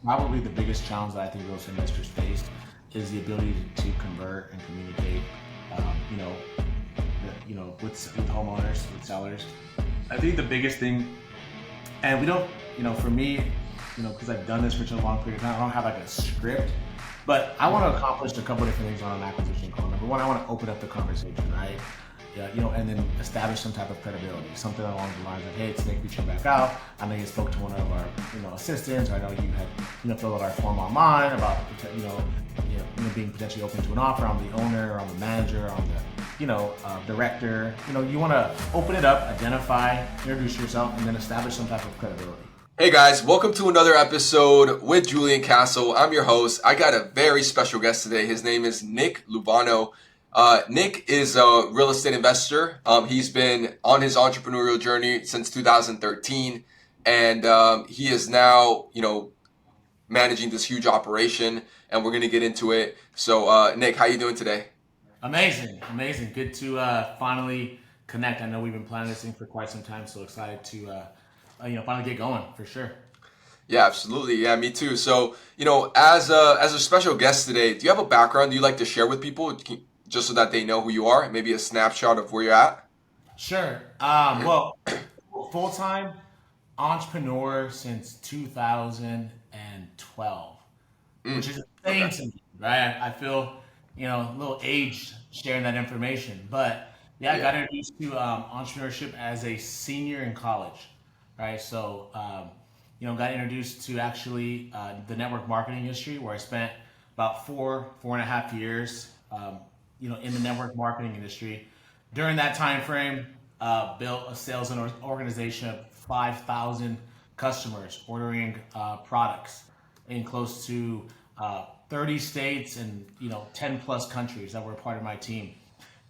Probably the biggest challenge that I think real estate investors face is the ability to convert and communicate, you know, with homeowners, with sellers. I think the biggest thing, and we don't, for me, because I've done this for such a long period of time, I don't have like a script, but I want to accomplish a couple of different things on an acquisition call. Number one, I want to open up the conversation, right? Yeah, and then establish some type of credibility, something along the lines of, hey, it's Nick reaching back out. I know you spoke to one of our, assistants, or I know you had, filled out our form online about, being potentially open to an offer. I'm the owner, I'm the manager, I'm the, director. You want to open it up, identify, introduce yourself, and then establish some type of credibility. Hey guys, welcome to another episode with Julian Castle. I'm your host. I got a very special guest today. His name is Nick Luevano. Nick is a real estate investor. He's been on his entrepreneurial journey since 2013, and he is now, managing this huge operation, and we're gonna get into it. So, Nick, how you doing today? Amazing, amazing. Good to finally connect. I know we've been planning this thing for quite some time, so excited to finally get going for sure. Yeah, absolutely. Yeah, me too. So, as a special guest today, do you have a background you like to share with people, just so that they know who you are? Maybe a snapshot of where you're at. Sure. Well, full time entrepreneur since 2012, which is insane Okay. to me, right? I feel, a little aged sharing that information. But yeah, I got Yeah. introduced to entrepreneurship as a senior in college, right? So, got introduced to actually the network marketing industry where I spent about 4.5 years, in the network marketing industry. During that time frame, built a sales and organization of 5,000 customers ordering products in close to 30 states and 10 plus countries that were a part of my team.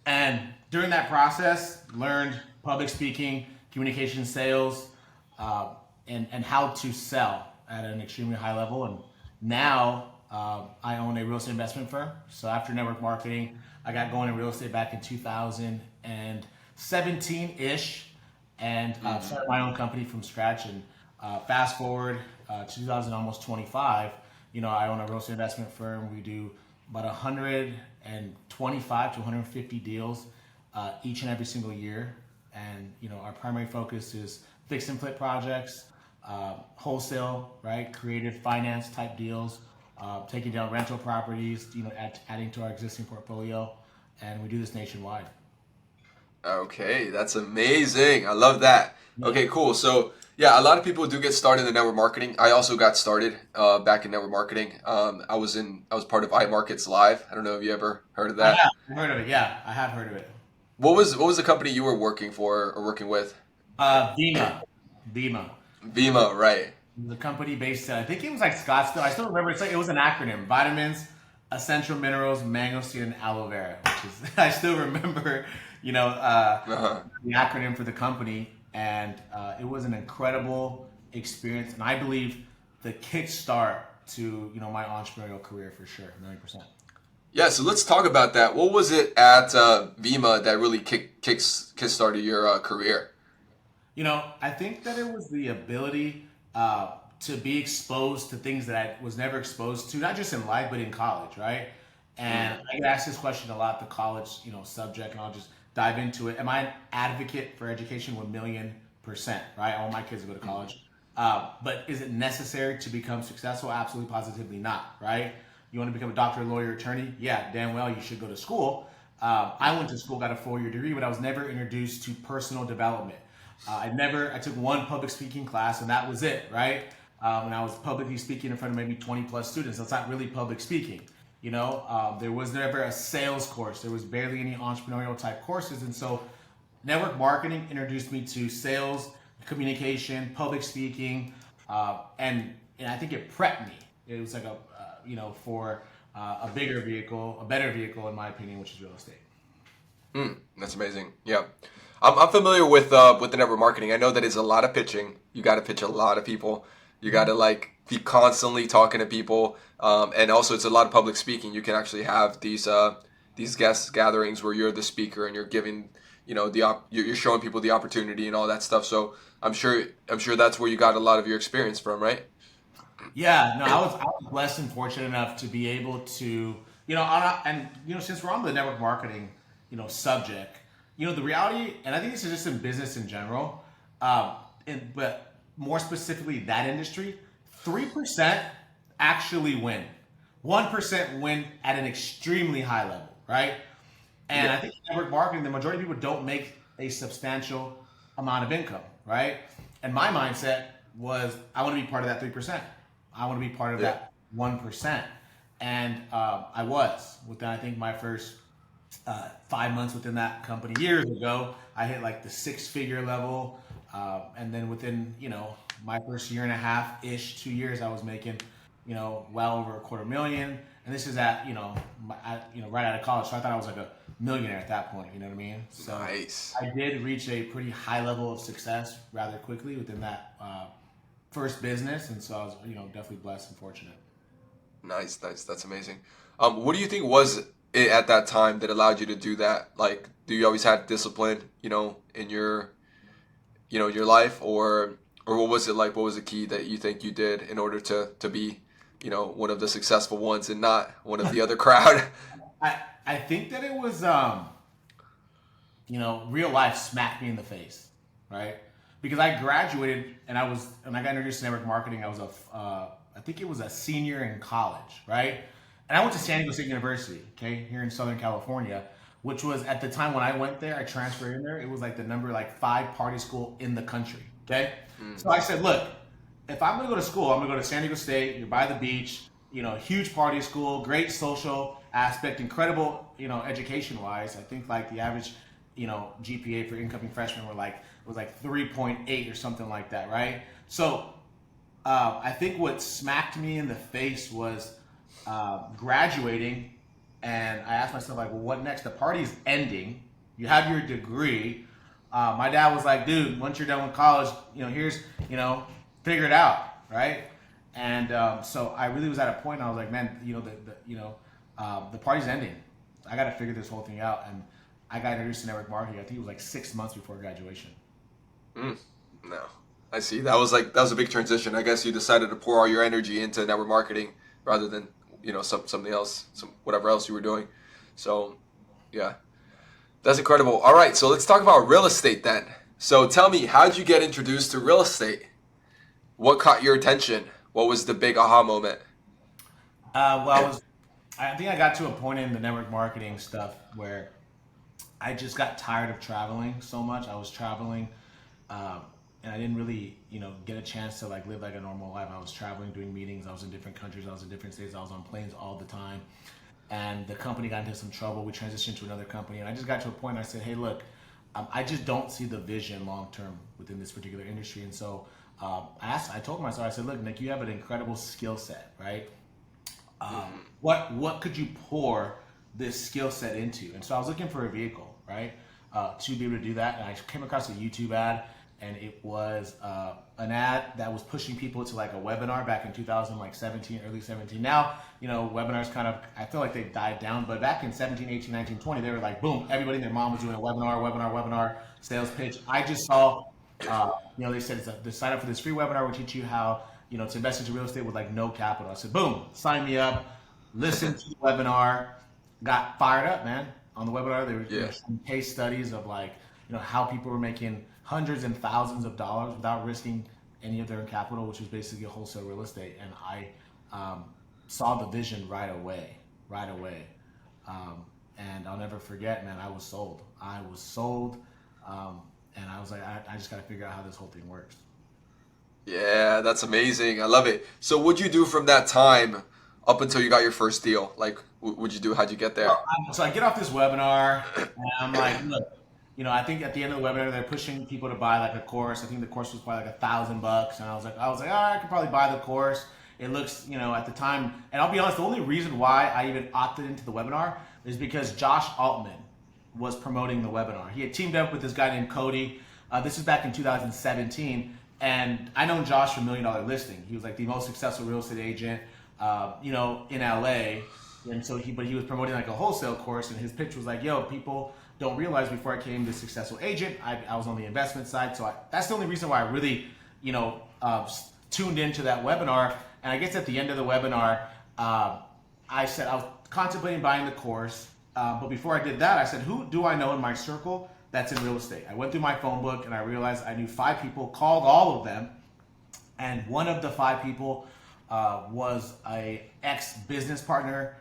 And during that process, learned public speaking, communication, sales, and how to sell at an extremely high level. And now I own a real estate investment firm. So after network marketing, I got going in real estate back in 2017-ish, and started my own company from scratch. And fast forward 2000, almost 25. I own a real estate investment firm. We do about 125 to 150 deals each and every single year. And our primary focus is fix and flip projects, wholesale, right, creative finance type deals, taking down rental properties, adding to our existing portfolio, and we do this nationwide. Okay, that's amazing. I love that. Yeah. Okay, cool. So, yeah, a lot of people do get started in network marketing. I also got started back in network marketing. I was part of iMarkets Live. I don't know if you ever heard of I that. have heard of it. Yeah, I have heard of it. What was the company you were working for or working with? Vima, Vima, Vima, right? the company based. I think it was like Scottsdale. I still remember. It was an acronym: vitamins, essential minerals, mangosteen, and aloe vera. Which is I still remember. Uh-huh. The acronym for the company, and it was an incredible experience, and I believe the kickstart to my entrepreneurial career for sure, 90%. Yeah, so let's talk about that. What was it at Vima that really kickstarted your career? I think that it was the ability to be exposed to things that I was never exposed to, not just in life, but in college, right? And I get asked this question a lot, the college, subject, and I'll just dive into it. Am I an advocate for education? 1,000,000%, right? All my kids go to college. But is it necessary to become successful? Absolutely, positively not, right? You want to become a doctor, lawyer, attorney? Yeah, damn well you should go to school. I went to school, got a 4-year degree, but I was never introduced to personal development. I took one public speaking class and that was it, right? And I was publicly speaking in front of maybe 20 plus students. That's not really public speaking. There was never a sales course. There was barely any entrepreneurial type courses. And so network marketing introduced me to sales, communication, public speaking, and I think it prepped me. It was like for a bigger vehicle, a better vehicle in my opinion, which is real estate. That's amazing. Yeah. I'm familiar with the network marketing. I know that it's a lot of pitching. You got to pitch a lot of people. You got to like be constantly talking to people, and also it's a lot of public speaking. You can actually have these guest gatherings where you're the speaker and you're giving you're showing people the opportunity and all that stuff. So I'm sure that's where you got a lot of your experience from, right? Yeah, no, I was blessed and fortunate enough to be able to, since we're on the network marketing, subject, the reality, and I think this is just in business in general, um, but more specifically that industry, 3% actually win, 1% win at an extremely high level, right? And Yeah, I think in network marketing, the majority of people don't make a substantial amount of income, right? And my mindset was, I want to be part of that 3%. I want to be part of yeah, that 1%. And I was within, I think, my first 5 months within that company years ago. I hit like the six-figure level. And then within, my first year and a half ish, 2 years, I was making, well over a quarter million. And this is at, right out of college. So I thought I was like a millionaire at that point. You know what I mean? So nice, I did reach a pretty high level of success rather quickly within that first business. And so I was, definitely blessed and fortunate. nice, nice. That's amazing. What do you think was it at that time that allowed you to do that? Like, do you always have discipline, in your, your life, or what was it like? What was the key that you think you did in order to be, one of the successful ones and not one of the other crowd? I think that it was real life smacked me in the face, right? Because I graduated and I got introduced to network marketing. I think it was a senior in college, right? And I went to San Diego State University, okay, here in Southern California, which was at the time when I went there, I transferred in there. It was like the number like five party school in the country, okay. So I said, look, if I'm gonna go to school, I'm gonna go to San Diego State. You're by the beach, huge party school, great social aspect, incredible, education wise. I think like the average, GPA for incoming freshmen was like 3.8 or something like that, right? So I think what smacked me in the face was graduating, and I asked myself like, well, what next? The party's ending. You have your degree. My dad was like, dude, once you're done with college, here's, figure it out, right? And so I really was at a point. I was like, man, the party's ending. I got to figure this whole thing out. And I got introduced to network marketing. I think it was like 6 months before graduation. Mm, no, I see. That was a big transition. I guess you decided to pour all your energy into network marketing rather than something else, whatever else you were doing. So yeah, that's incredible. All right, so let's talk about real estate then. So tell me, how did you get introduced to real estate? What caught your attention? What was the big aha moment? Well, I think I got to a point in the network marketing stuff where I just got tired of traveling so much. I was traveling, and I didn't really, get a chance to like live like a normal life. I was traveling, doing meetings. I was in different countries. I was in different states. I was on planes all the time, and the company got into some trouble. We transitioned to another company, and I just got to a point. I said, "Hey, look, I just don't see the vision long term within this particular industry." And so I told myself, I said, "Look, Nick, you have an incredible skill set, right? What could you pour this skill set into?" And so I was looking for a vehicle, right, to be able to do that. And I came across a YouTube ad, and it was an ad that was pushing people to like a webinar back in 2017, early 17. Now, webinars kind of, I feel like they've died down, but back in 17, 18, 19, 20, they were like, boom, everybody and their mom was doing a webinar, sales pitch. I just saw, they said to sign up for this free webinar, we'll teach you how, to invest into real estate with like no capital. I said, boom, sign me up, listen to the webinar, got fired up, man. On the webinar, there were Yeah. some case studies of like, how people were making hundreds and thousands of dollars without risking any of their capital, which was basically a wholesale real estate. And I saw the vision right away, right away. And I'll never forget, man, I was sold. I was sold. And I was like, I just got to figure out how this whole thing works. Yeah, that's amazing. I love it. So what'd you do from that time up until you got your first deal? Like, what'd you do? How'd you get there? So I get off this webinar, and I'm like, look, I think at the end of the webinar they're pushing people to buy like a course. I think the course was probably like $1,000, and I was like, I could probably buy the course. It looks, at the time, and I'll be honest, the only reason why I even opted into the webinar is because Josh Altman was promoting the webinar. He had teamed up with this guy named Cody. This was back in 2017, and I known Josh from Million Dollar Listing. He was like the most successful real estate agent, in LA. And so but he was promoting like a wholesale course, and his pitch was like, yo, people don't realize before I came to successful agent, I was on the investment side. So that's the only reason why I really, tuned into that webinar. And I guess at the end of the webinar, uh, I said I was contemplating buying the course. But before I did that, I said, who do I know in my circle that's in real estate? I went through my phone book and I realized I knew 5 people, called all of them, and one of the 5 people was a ex business partner.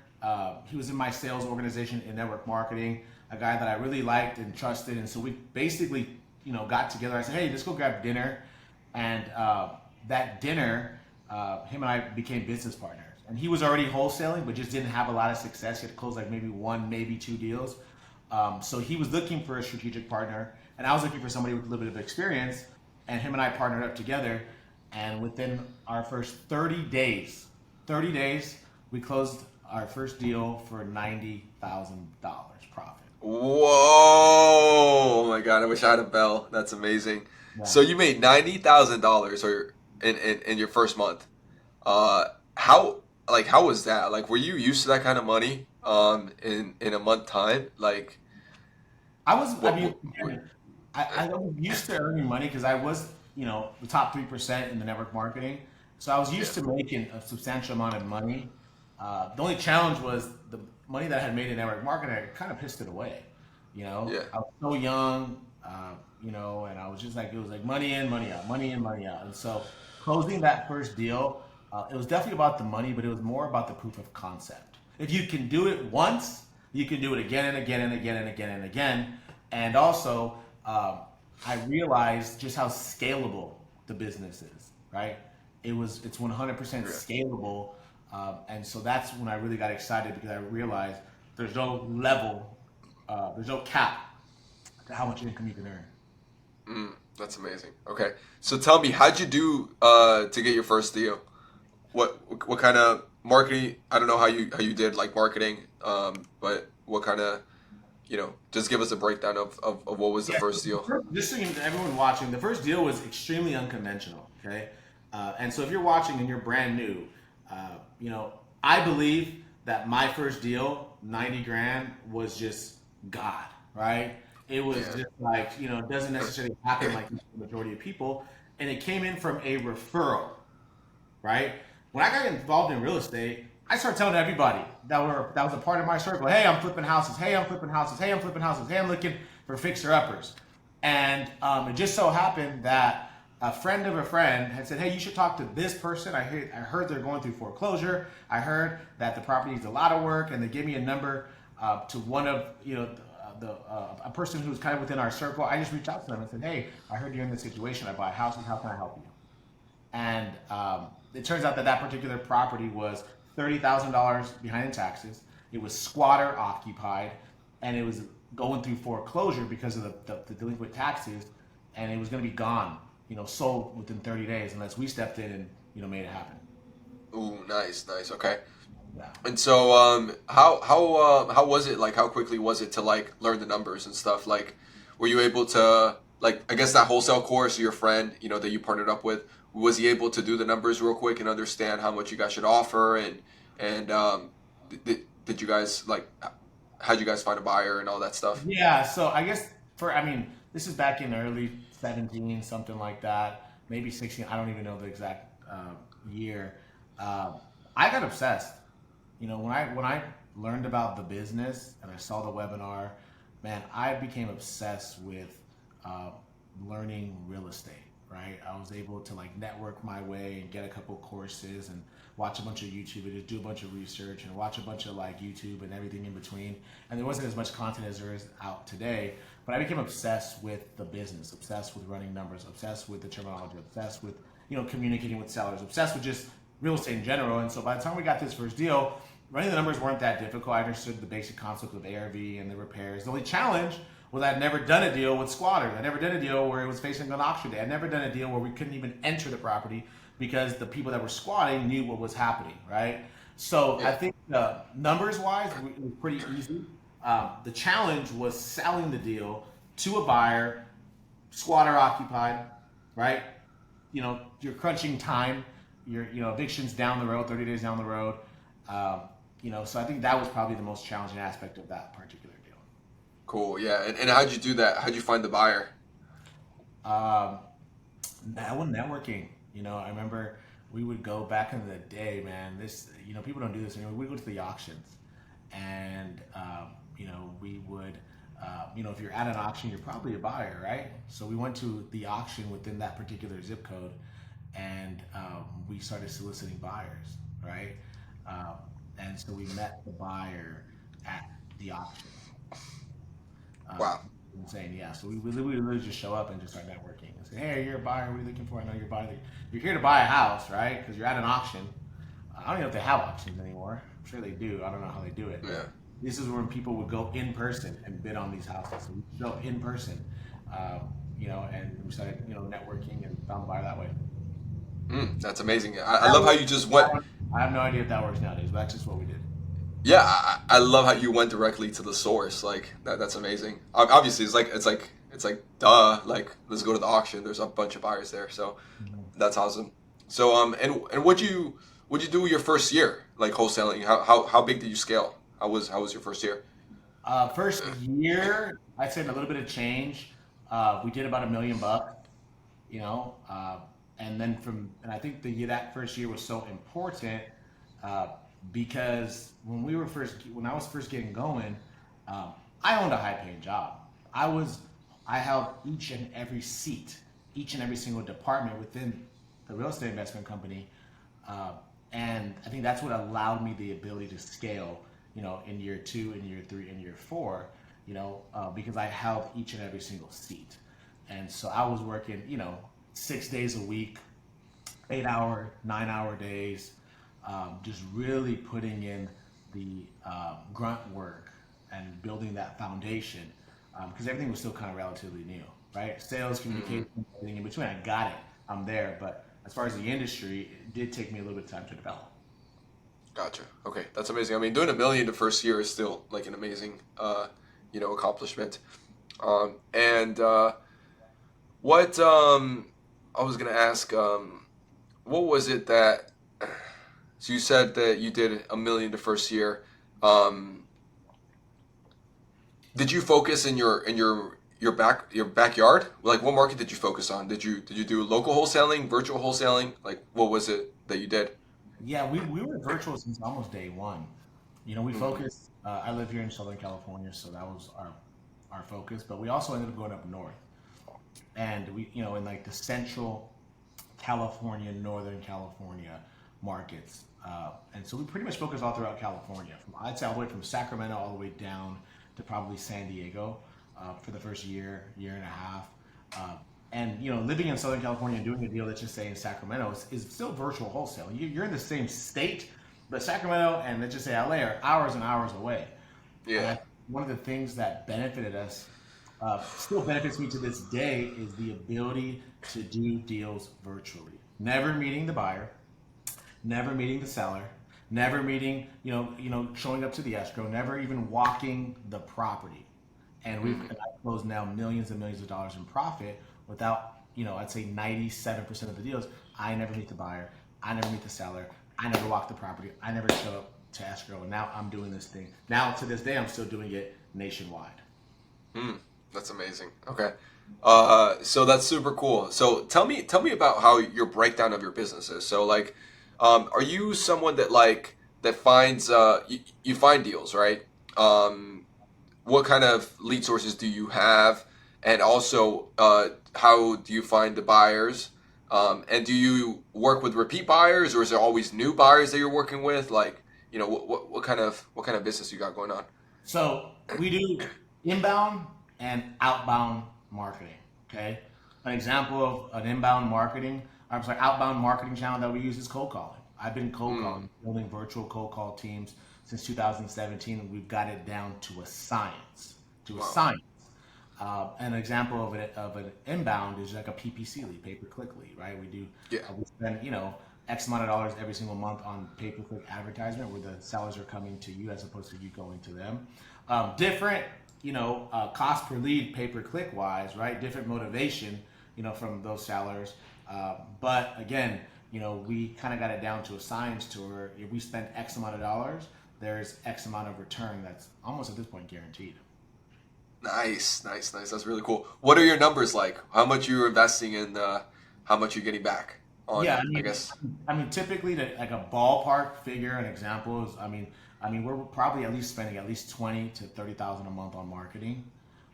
He was in my sales organization in network marketing, a guy that I really liked and trusted, and so we basically, got together. I said, hey, let's go grab dinner, and that dinner, him and I became business partners. And he was already wholesaling, but just didn't have a lot of success. He had closed like maybe one, maybe 2 deals. So he was looking for a strategic partner, and I was looking for somebody with a little bit of experience. And him and I partnered up together. And within our first 30 days, we closed our first deal for $90,000 profit. Whoa! Oh my God! I wish I had a bell. That's amazing. Yeah. So you made $90,000 or in your first month. How how was that? Like, were you used to that kind of money in a month time? Like, I what? mean, I was used to earning money because I was, the top 3% in the network marketing. So I was Yeah, used to making a substantial amount of money. The only challenge was the money that I had made in network marketing, I kind of pissed it away. yeah, I was so young, and I was just like, it was like money in, money out, money in, money out. And so closing that first deal, it was definitely about the money, but it was more about the proof of concept. If you can do it once, you can do it again and again and again and again and again. And also, I realized just how scalable the business is, right? It's 100% yeah. scalable, and so that's when I really got excited because I realized there's no level, there's no cap to how much income you can earn. That's amazing. Okay, so tell me, how'd you do to get your first deal? What kind of marketing? I don't know how you did like marketing, but what kind of just give us a breakdown of what was the Yeah, first deal. just so everyone watching, the first deal was extremely unconventional. Okay, and so if you're watching and you're brand new, I believe that my first deal, 90 grand, was just God, right? It was Yeah. just like it doesn't necessarily happen like the majority of people, and it came in from a referral, right? When I got involved in real estate, I started telling everybody that was a part of my circle. Hey, I'm flipping houses. Hey, I'm flipping houses. Hey, I'm flipping houses. Hey, I'm looking for fixer uppers. And it just so happened that a friend of a friend had said, "Hey, you should talk to this person. I heard they're going through foreclosure. I heard that the property needs a lot of work, and they gave me a number to one of a person who's kind of within our circle." I just reached out to them and said, "Hey, I heard you're in this situation. I buy houses. How can I help you?" And it turns out that that particular property was $30,000 behind in taxes. It was squatter occupied, and it was going through foreclosure because of the delinquent taxes, and it was going to be gone, sold within 30 days unless we stepped in and made it happen. Ooh, nice, nice. Okay. Yeah. And so, how was it? Like, how quickly was it to like learn the numbers and stuff? Like, were you able to like? I guess that wholesale course, your friend, that you partnered up with, was he able to do the numbers real quick and understand how much you guys should offer and did you guys like? How'd you guys find a buyer and all that stuff? Yeah, so I guess I mean, this is back in early 17, something like that, maybe 16. I don't even know the exact year. I got obsessed. When I learned about the business and I saw the webinar, man, I became obsessed with uh, learning real estate. Right, I was able to like network my way and get a couple courses and watch a bunch of YouTube videos, do a bunch of research, and watch a bunch of like YouTube and everything in between. And there wasn't as much content as there is out today, but I became obsessed with the business, obsessed with running numbers, obsessed with the terminology, obsessed with communicating with sellers, obsessed with just real estate in general. And so by the time we got this first deal, running the numbers weren't that difficult. I understood the basic concept of ARV and the repairs. The only challenge was I'd never done a deal with squatters. I'd never done a deal where it was facing an auction day. I'd never done a deal where we couldn't even enter the property because the people that were squatting knew what was happening, right? So I Yeah. think numbers wise, it was pretty easy. The challenge was selling the deal to a buyer, squatter occupied, right? You're crunching time. Your evictions down the road, 30 days down the road. Um, so I think that was probably the most challenging aspect of that particular deal. Cool. Yeah. And how'd you do that? How'd you find the buyer? Um, that one networking. I remember we would go back in the day, man. This, people don't do this anymore. We go to the auctions, and we would, if you're at an auction, you're probably a buyer, right? So we went to the auction within that particular zip code, and we started soliciting buyers, right? Um, and so we met the buyer at the auction. Wow. Um, Insane, yeah. So we literally just show up and just start networking and say, "Hey, you're a buyer. What are you looking for? I know you're buying. You're here to buy a house, right? Because you're at an auction. I don't even know if they have auctions anymore. I'm sure they do. I don't know how they do it, Yeah. but this is when people would go in person and bid on these houses. So we go in person, and we started, networking and found the buyer that way. That's amazing. I love how you just went. I have no idea if that works nowadays, but that's just what we did. Yeah, I love how you went directly to the source. Like that's amazing. Obviously, it's like duh. Like let's go to the auction. There's a bunch of buyers there, so that's awesome. So and what'd you do your first year like wholesaling? How big did you scale? How was your first year? First year, I'd say a little bit of change. We did about $1 million, you know, uh, and I think that first year was so important uh, because when I was first getting going, um, I owned a high paying job. I was, I held each and every seat, each and every single department within the real estate investment company. Uh, and I think that's what allowed me the ability to scale, in year two, in year three, in year four, because I held each and every single seat. And so I was working, 6 days a week, 8 hour, 9 hour days, just really putting in the grunt work and building that foundation because everything was still kind of relatively new, right? Sales, Mm, communication, everything in between. I got it. I'm there. But as far as the industry, it did take me a little bit of time to develop. gotcha. Okay, that's amazing. I mean, doing 1 million the first year is still like an amazing accomplishment. And what I was gonna ask, what was it that? So you said that you did 1 million the first year. Um, did you focus in your backyard? Like, what market did you focus on? Did you do local wholesaling, virtual wholesaling? Like, what was it that you did? Yeah, we were virtual since almost day one. We Mm, focused. I live here in Southern California, so that was our focus. But we also ended up going up north, and in like the central California, Northern California markets. And so we pretty much focus all throughout California. I'd say all the way from Sacramento all the way down to probably San Diego for the first year, year and a half. And living in Southern California and doing a deal, let's just say in Sacramento, is still virtual wholesale. You're in the same state, but Sacramento and let's just say LA are hours and hours away. And yeah. one of the things that benefited us, still benefits me to this day, is the ability to do deals virtually. Never meeting the buyer, never meeting the seller, never meeting, showing up to the escrow, never even walking the property. And I've closed now millions and millions of dollars in profit without, I'd say 97% of the deals. I never meet the buyer, I never meet the seller, I never walk the property, I never show up to escrow. And now I'm doing this thing. Now to this day, I'm still doing it nationwide. Mm, that's amazing. Okay. So that's super cool. So tell me about how your breakdown of your business is. So like, are you someone that finds you find deals, right? Um, what kind of lead sources do you have, and also how do you find the buyers? And do you work with repeat buyers, or is there always new buyers that you're working with? Like, what kind of business you got going on? So we do inbound and outbound marketing. Okay. An example of an I'm sorry, outbound marketing channel that we use is cold calling. I've been cold Mm, calling, building virtual cold call teams since 2017, and we've got it down to a science. To a wow. science. An example of an inbound is like a PPC lead, pay per click lead, right? Yeah. We spend X amount of dollars every single month on pay per click advertisement, where the sellers are coming to you as opposed to you going to them. Different, cost per lead, pay per click wise, right? Different motivation, from those sellers. But again, we kind of got it down to a science to where if we spend X amount of dollars, there's X amount of return that's almost at this point guaranteed. Nice, nice. That's really cool. What are your numbers like? How much you're investing and how much you're getting back? Yeah, on, I guess. I mean, typically, like a ballpark figure, an example is, we're probably at least spending at least 20 to 30,000 a month on marketing,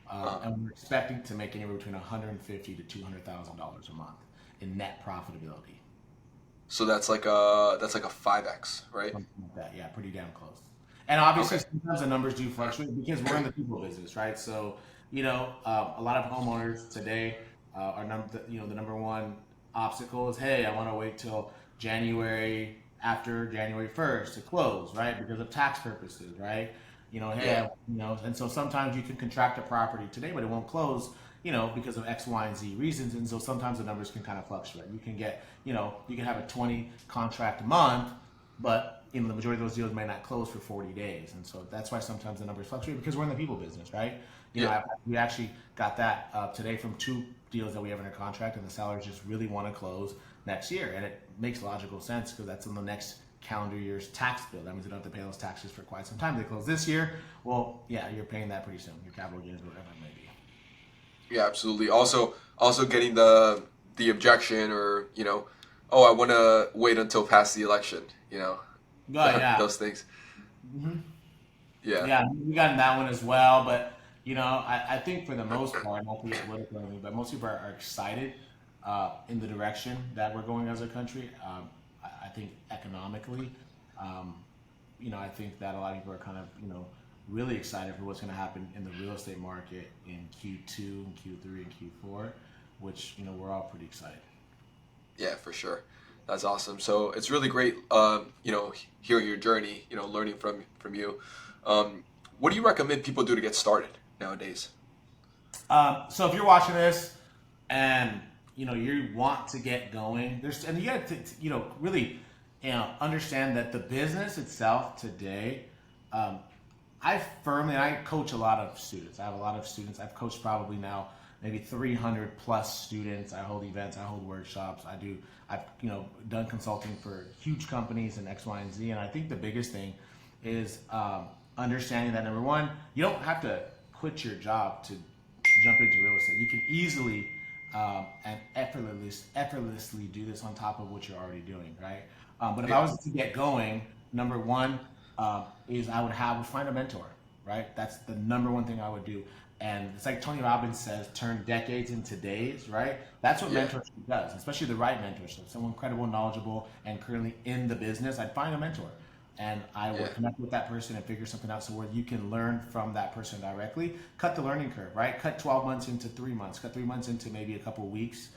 Uh, and we're expecting to make anywhere between 150 to $200,000 a month in net profitability. so that's like a 5x, right? Something like that. Yeah, pretty damn close. And obviously, Okay. sometimes the numbers do fluctuate because we're in the people business, right? So, a lot of homeowners today the number one obstacle is, hey, I want to wait till January after January 1st to close, right? Because of tax purposes, right? Hey, Yeah. and so sometimes you can contract a property today, but it won't close, because of X, Y, and Z reasons. And so sometimes the numbers can kind of fluctuate. You can have a 20 contract a month, but the majority of those deals may not close for 40 days, and so that's why sometimes the numbers fluctuate because we're in the people business, right? Yeah. We actually got that today from two deals that we have under contract, and the sellers just really want to close next year, and it makes logical sense because that's in the next calendar year's tax bill. That means they don't have to pay those taxes for quite some time. They close this year, well, yeah, you're paying that pretty soon. Your capital gains, whatever it may be. Yeah, absolutely. Also getting the objection, or oh, I want to wait until past the election. But yeah, Those things. Yeah. yeah, we got in that one as well. But I think for the most part, not to get political, or anything, but most people are excited in the direction that we're going as a country. I think economically, um, I think that a lot of people are kind of really excited for what's going to happen in the real estate market in Q2, and Q3, and Q4, which we're all pretty excited. Yeah, for sure. That's awesome. So it's really great, hearing your journey, learning from you. What do you recommend people do to get started nowadays? So if you're watching this and you want to get going, and you got to really understand that the business itself today. Um, I coach a lot of students. I have a lot of students. I've coached probably now maybe 300 plus students. I hold events. I hold workshops. I've done consulting for huge companies and X, Y, and Z. And I think the biggest thing is understanding that number one, you don't have to quit your job to jump into real estate. You can easily and effortlessly do this on top of what you're already doing, right? But if I Yeah. was to get going, number one is I would find a mentor, right? That's the number one thing I would do. And it's like Tony Robbins says, turn decades into days, right? That's what Yeah. mentorship does, especially the right mentorship. Someone credible, knowledgeable, and currently in the business. I'd find a mentor and I Yeah. would connect with that person and figure something out so where you can learn from that person directly. Cut the learning curve, right? Cut 12 months into 3 months, cut 3 months into maybe a couple weeks.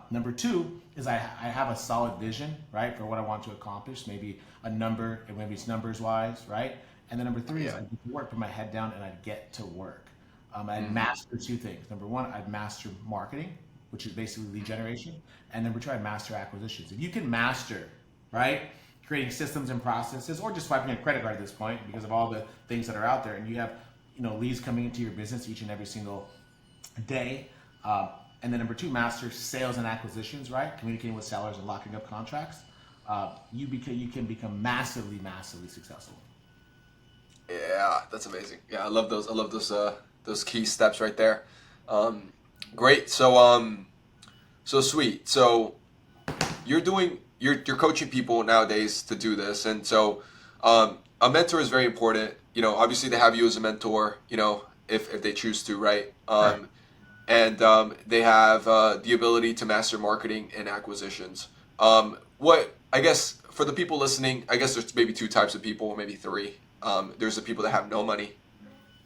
Number two is I have a solid vision, right, for what I want to accomplish, maybe a number, and maybe it's numbers wise, right? And then number three is Yeah. I get to work, put my head down, and I get to work. I'd Hmm. master two things. Number one, I'd master marketing, which is basically lead generation. And number two, I'd master acquisitions. If you can master, right, creating systems and processes, or just swiping a credit card at this point because of all the things that are out there, and you have leads coming into your business each and every single day. And then number two, master sales and acquisitions, right? Communicating with sellers and locking up contracts. You can become massively, massively successful. Yeah, that's amazing. Yeah, I love those. I love those key steps right there. Um, Great. So sweet. So you're coaching people nowadays to do this, and so a mentor is very important. Obviously they have you as a mentor. If they choose to, right? Right. And they have the ability to master marketing and acquisitions. What I guess for the people listening, I guess there's maybe two types of people, maybe three. There's the people that have no money.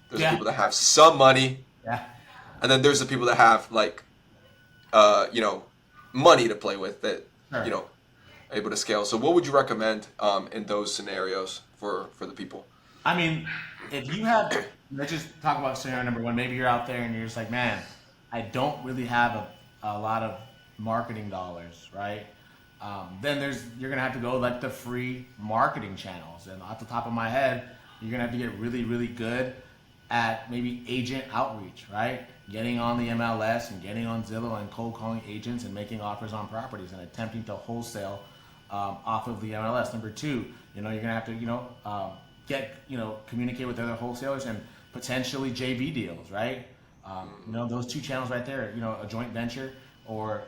There's the Yeah. people that have some money, Yeah. and then there's the people that have like you know money to play with that you Sure. know able to scale. So what would you recommend in those scenarios for the people? I mean, if you have, let's just talk about scenario number one. Maybe you're out there and you're just like, man, I don't really have a lot of marketing dollars, right? Then you're gonna have to go like the free marketing channels. And off the top of my head, you're gonna have to get really, really good at maybe agent outreach, right? Getting on the MLS and getting on Zillow and cold calling agents and making offers on properties and attempting to wholesale off of the MLS. Number two, you're gonna have to, communicate with other wholesalers and potentially JV deals, right? Those two channels right there, a joint venture or,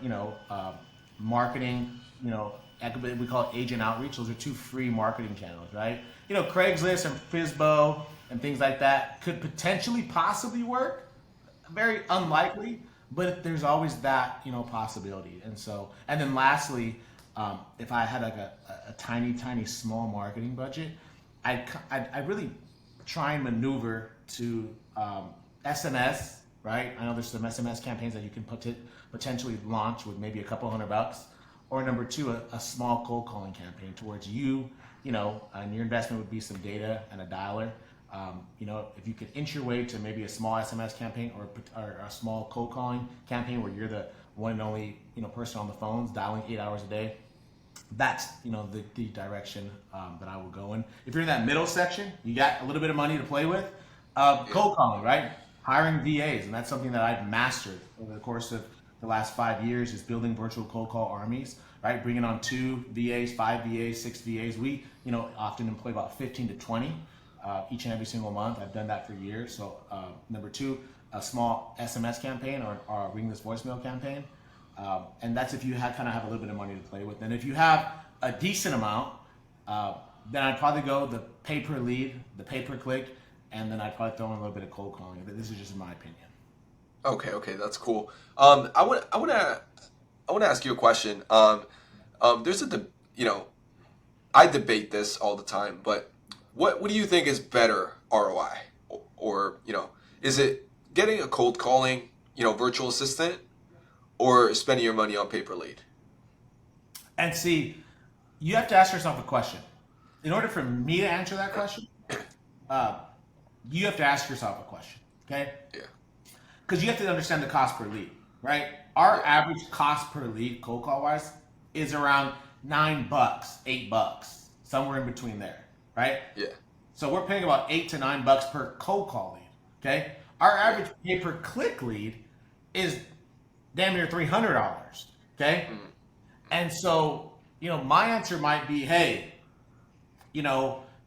marketing we call it agent outreach. Those are two free marketing channels, right? Craigslist and Fizbo and things like that could potentially possibly work. Very unlikely, but there's always that possibility. And then lastly, if I had like a tiny small marketing budget, I really try and maneuver to SMS, right? I know there's some SMS campaigns that you can potentially launch with maybe a couple $100, or number two, a small cold calling campaign towards and your investment would be some data and a dialer. If you could inch your way to maybe a small SMS campaign or a small cold calling campaign where you're the one and only person on the phones dialing 8 hours a day, that's the direction that I will go in. If you're in that middle section, you got a little bit of money to play with. Cold calling, right? Hiring VAs, and that's something that I've mastered over the course of the last 5 years, is building virtual cold call armies, right? Bringing on 2 VAs, 5 VAs, 6 VAs. We often employ about 15 to 20 each and every single month. I've done that for years. So number two, a small SMS campaign or a ring this voicemail campaign. And that's if you kind of have a little bit of money to play with. And if you have a decent amount, then I'd probably go the pay per lead, the pay per click, and then I'd probably throw in a little bit of cold calling. But this is just in my opinion. Okay, that's cool. I want to ask you a question. There's I debate this all the time, but what do you think is better ROI, or is it getting a cold calling virtual assistant, or spending your money on pay per lead? And see, you have to ask yourself a question. In order for me to answer that question, you have to ask yourself a question, okay? Yeah. Because you have to understand the cost per lead, right? Our average cost per lead, cold call wise, is around $9, $8, somewhere in between there, right? Yeah. So we're paying about $8 to $9 per cold call lead, okay? Our average pay per click lead is damn near $300, okay? Mm. And so, my answer might be, hey,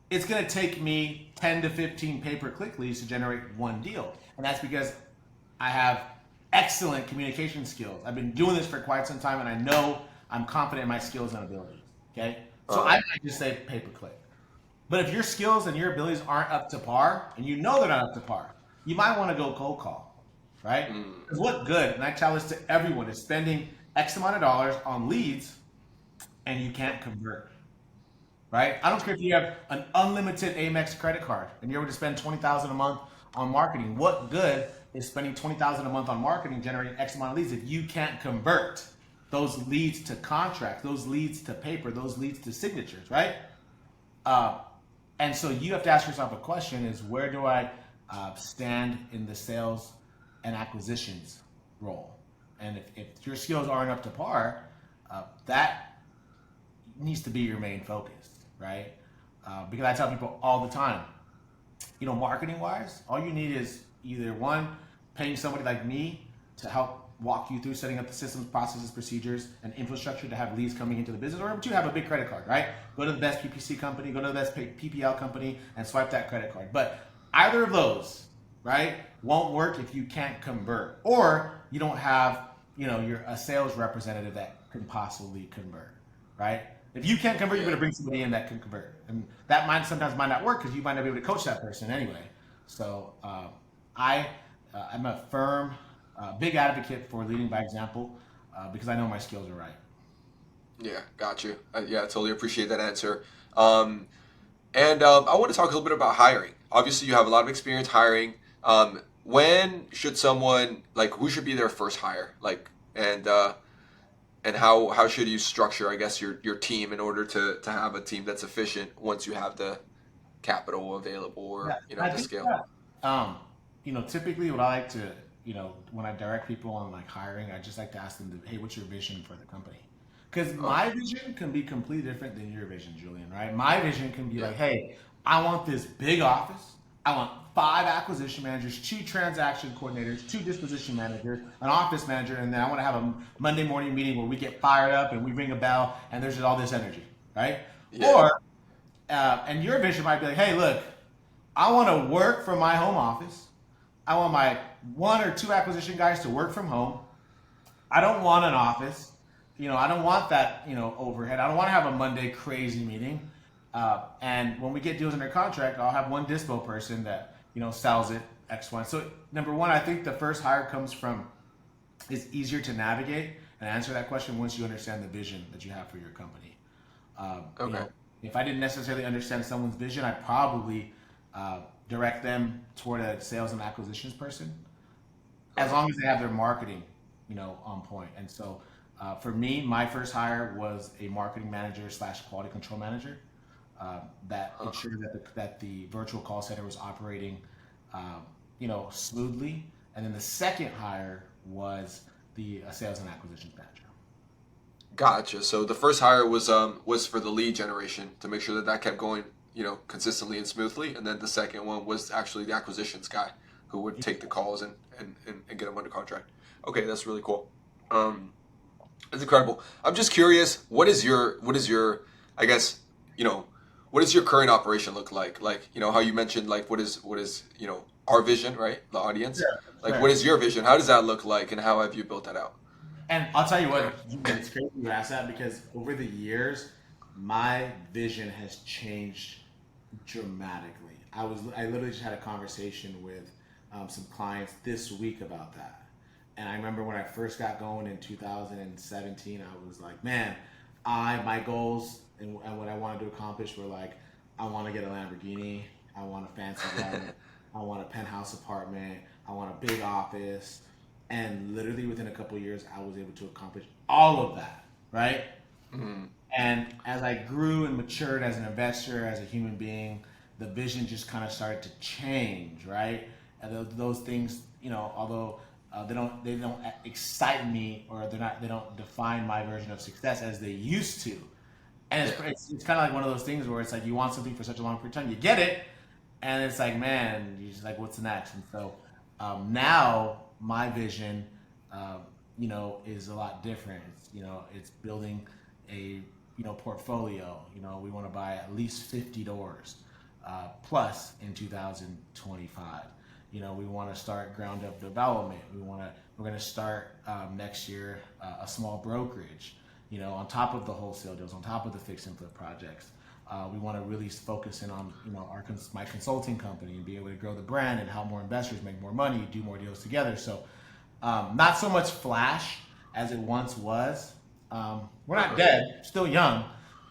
it's going to take me 10 to 15 pay per click leads to generate one deal. And that's because I have excellent communication skills. I've been doing this for quite some time, and I know I'm confident in my skills and abilities, okay? So I might just say pay per click. But if your skills and your abilities aren't up to par, and they're not up to par, you might want to go cold call, right? Because what good, and I tell this to everyone, is spending X amount of dollars on leads and you can't convert, right? I don't care if you have an unlimited Amex credit card and you're able to spend $20,000 a month on marketing. What good is spending $20,000 a month on marketing, generating X amount of leads, if you can't convert those leads to contracts, those leads to paper, those leads to signatures, right? And so you have to ask yourself a question: is where do I stand in the sales and acquisitions role? And if your skills aren't up to par, that needs to be your main focus, right? Because I tell people all the time, marketing wise, all you need is either one, paying somebody like me to help walk you through setting up the systems, processes, procedures, and infrastructure to have leads coming into the business, or number two, have a big credit card, right? Go to the best PPC company, go to the best PPL company, and swipe that credit card. But either of those, right, won't work if you can't convert, or you don't have, you're a sales representative that can possibly convert, right? If you can't convert, you're going to bring somebody in that can convert, and that sometimes might not work because you might not be able to coach that person anyway. So I'm a firm, big advocate for leading by example, because I know my skills are right. Yeah, got you. Yeah, I totally appreciate that answer. And I want to talk a little bit about hiring. Obviously, you have a lot of experience hiring. When should someone, who should be their first hire? And how should you structure, I guess, your team in order to have a team that's efficient once you have the capital available, or the scale? Typically what I like to, when I direct people on hiring, I just like to ask them, hey, what's your vision for the company? Because my vision can be completely different than your vision, Julian, right? My vision can be hey, I want this big office. I want 5 acquisition managers, 2 transaction coordinators, 2 disposition managers, an office manager, and then I want to have a Monday morning meeting where we get fired up and we ring a bell and there's just all this energy, right? Yeah. Or, and your vision might be hey, look, I want to work from my home office. I want my 1 or 2 acquisition guys to work from home. I don't want an office. I don't want that, overhead. I don't want to have a Monday crazy meeting. And when we get deals under contract, I'll have one dispo person that, sells it X, Y. So number one, I think the first hire comes from is easier to navigate and answer that question once you understand the vision that you have for your company. Okay. If I didn't necessarily understand someone's vision, I'd probably direct them toward a sales and acquisitions person, as Uh-huh. long as they have their marketing, on point. And so, for me, my first hire was a marketing manager slash quality control manager that Huh. ensured that the virtual call center was operating, smoothly. And then the second hire was the sales and acquisitions manager. Gotcha. So the first hire was for the lead generation to make sure that that kept going, consistently and smoothly, and then the second one was actually the acquisitions guy who would take the calls and get them under contract. Okay, that's really cool. Um, That's incredible. I'm just curious, what is your I guess, you know, what does your current operation look like? Like, how you mentioned like what is, our vision, right? The audience. Sure, Like what sure. is your vision? How does that look like and how have you built that out? And I'll tell you what, Julian, it's crazy you ask that because over the years, my vision has changed dramatically. I literally just had a conversation with some clients this week about that. And I remember when I first got going in 2017, I was like, man, my goals and what I wanted to accomplish were like, I want to get a Lamborghini, I want a fancy yacht, I want a penthouse apartment, I want a big office, and literally within a couple of years, I was able to accomplish all of that, right? Mhm. And as I grew and matured as an investor, as a human being, the vision just kind of started to change, right? And those things, although they don't excite me, or they don't define my version of success as they used to. And Yeah. it's kind of like one of those things where it's like you want something for such a long period of time, you get it, and it's like, man, you're just like, what's next? And so now my vision, is a lot different. It's building a portfolio. We want to buy at least 50 doors plus in 2025. We want to start ground up development. We're going to start next year a small brokerage. On top of the wholesale deals, on top of the fix and flip projects. We want to really focus in on my consulting company and be able to grow the brand and help more investors make more money, do more deals together. So not so much flash as it once was. We're not Uh-huh. dead, still young,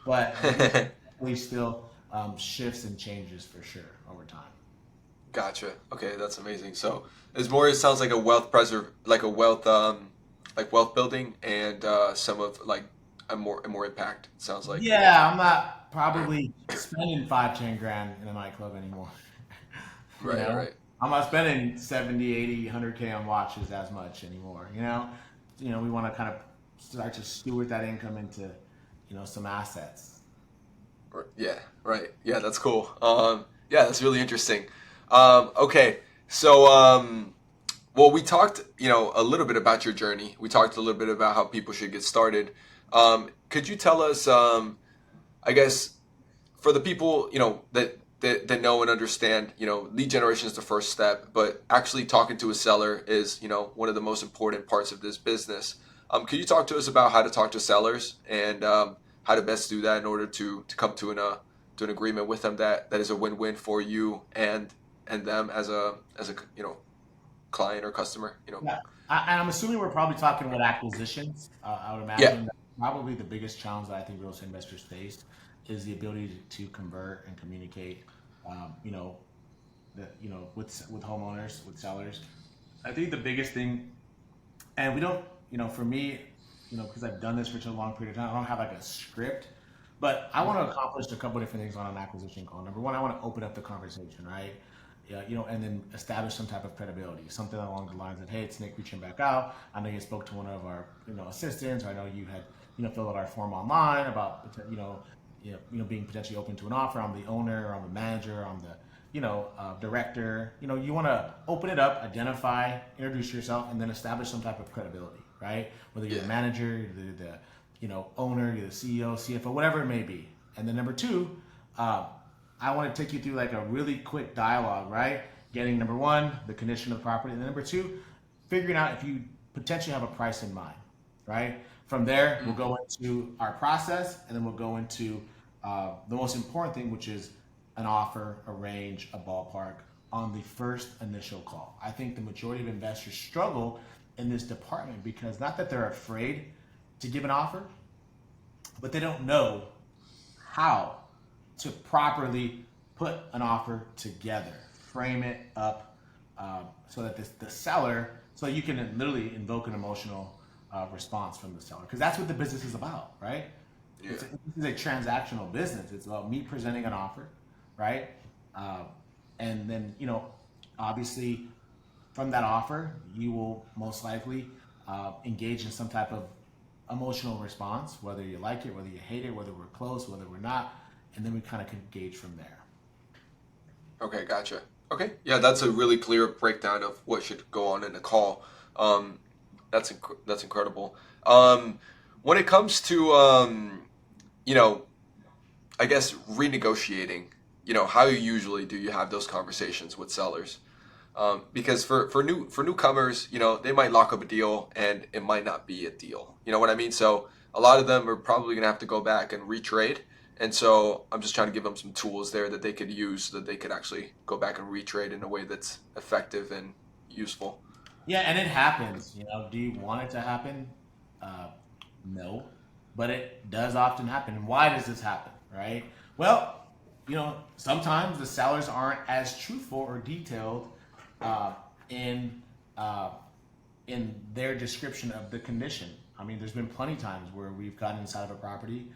but the vision definitely still shifts and changes for sure over time. Gotcha. Okay, that's amazing. So it's more. It sounds like a wealth preserve, like a wealth, like wealth building, and some of like a more impact. It sounds like. Yeah, I'm not probably spending 5, 10 grand in a nightclub anymore. you Right. know, Right. I'm not spending 70, 80, 100K on watches as much anymore. We want to kind of start to steward that income into, some assets. Yeah. Right. Yeah. That's cool. Yeah. That's really interesting. Okay. So, well, we talked, a little bit about your journey. We talked a little bit about how people should get started. Could you tell us, I guess, for the people that know and understand, lead generation is the first step, but actually talking to a seller is one of the most important parts of this business. Could you talk to us about how to talk to sellers and how to best do that in order to come to an agreement with them that is a win-win for you and them as a client or customer? Yeah. And I'm assuming we're probably talking about acquisitions. I would Yeah. imagine that probably the biggest challenge that I think real estate investors face is the ability to convert and communicate, with homeowners, with sellers. I think the biggest thing, and we don't, for me, because I've done this for such a long period of time, I don't have like a script, but I want to Hmm. accomplish a couple different things on an acquisition call. Number one, I want to open up the conversation, right? Yeah, and then establish some type of credibility, something along the lines of, hey, it's Nick reaching back out. I know you spoke to one of our, assistants, or I know you had, filled out our form online about, being potentially open to an offer. I'm the owner, I'm the manager, I'm the, director. You want to open it up, identify, introduce yourself, and then establish some type of credibility, right? Whether you're the Yeah. manager, you're the owner, you're the CEO, CFO, whatever it may be. And then number two, uh, I want to take you through like a really quick dialogue, right? Getting number one, the condition of the property, and then number two, figuring out if you potentially have a price in mind, right? From there, we'll go into our process, and then we'll go into the most important thing, which is an offer, a range, a ballpark on the first initial call. I think the majority of investors struggle in this department because not that they're afraid to give an offer, but they don't know how to properly put an offer together, frame it up so that the seller, so you can literally invoke an emotional response from the seller, because that's what the business is about, right? Yeah. This is a transactional business. It's about me presenting an offer, right? Uh, and then, obviously from that offer, you will most likely engage in some type of emotional response, whether you like it, whether you hate it, whether we're close, whether we're not, and then we kind of can gauge from there. Okay, gotcha. Okay, yeah, that's a really clear breakdown of what should go on in the call. Um, that's incredible. When it comes to you know, I guess renegotiating, how usually do you have those conversations with sellers? Because for newcomers, they might lock up a deal and it might not be a deal. You know what I mean? So a lot of them are probably gonna have to go back and retrade. And so I'm just trying to give them some tools there that they could use so that they could actually go back and retrade in a way that's effective and useful. Yeah, and it happens. Do you want it to happen? Uh, no, but it does often happen. And why does this happen? Right? Well, sometimes the sellers aren't as truthful or detailed uh, in uh, in their description of the condition. I mean, there's been plenty of times where we've gotten inside of a property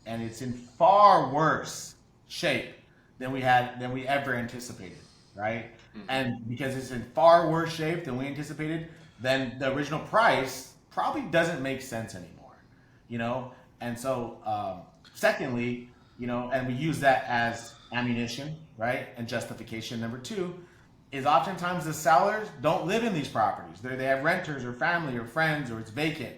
and it's in far worse shape than we ever anticipated, right? Hmm. And because it's in far worse shape than we anticipated, then the original price probably doesn't make sense anymore, you know. And so, secondly, and we use that as ammunition, right, and justification. Number two is oftentimes the sellers don't live in these properties. They have renters or family or friends, or it's vacant.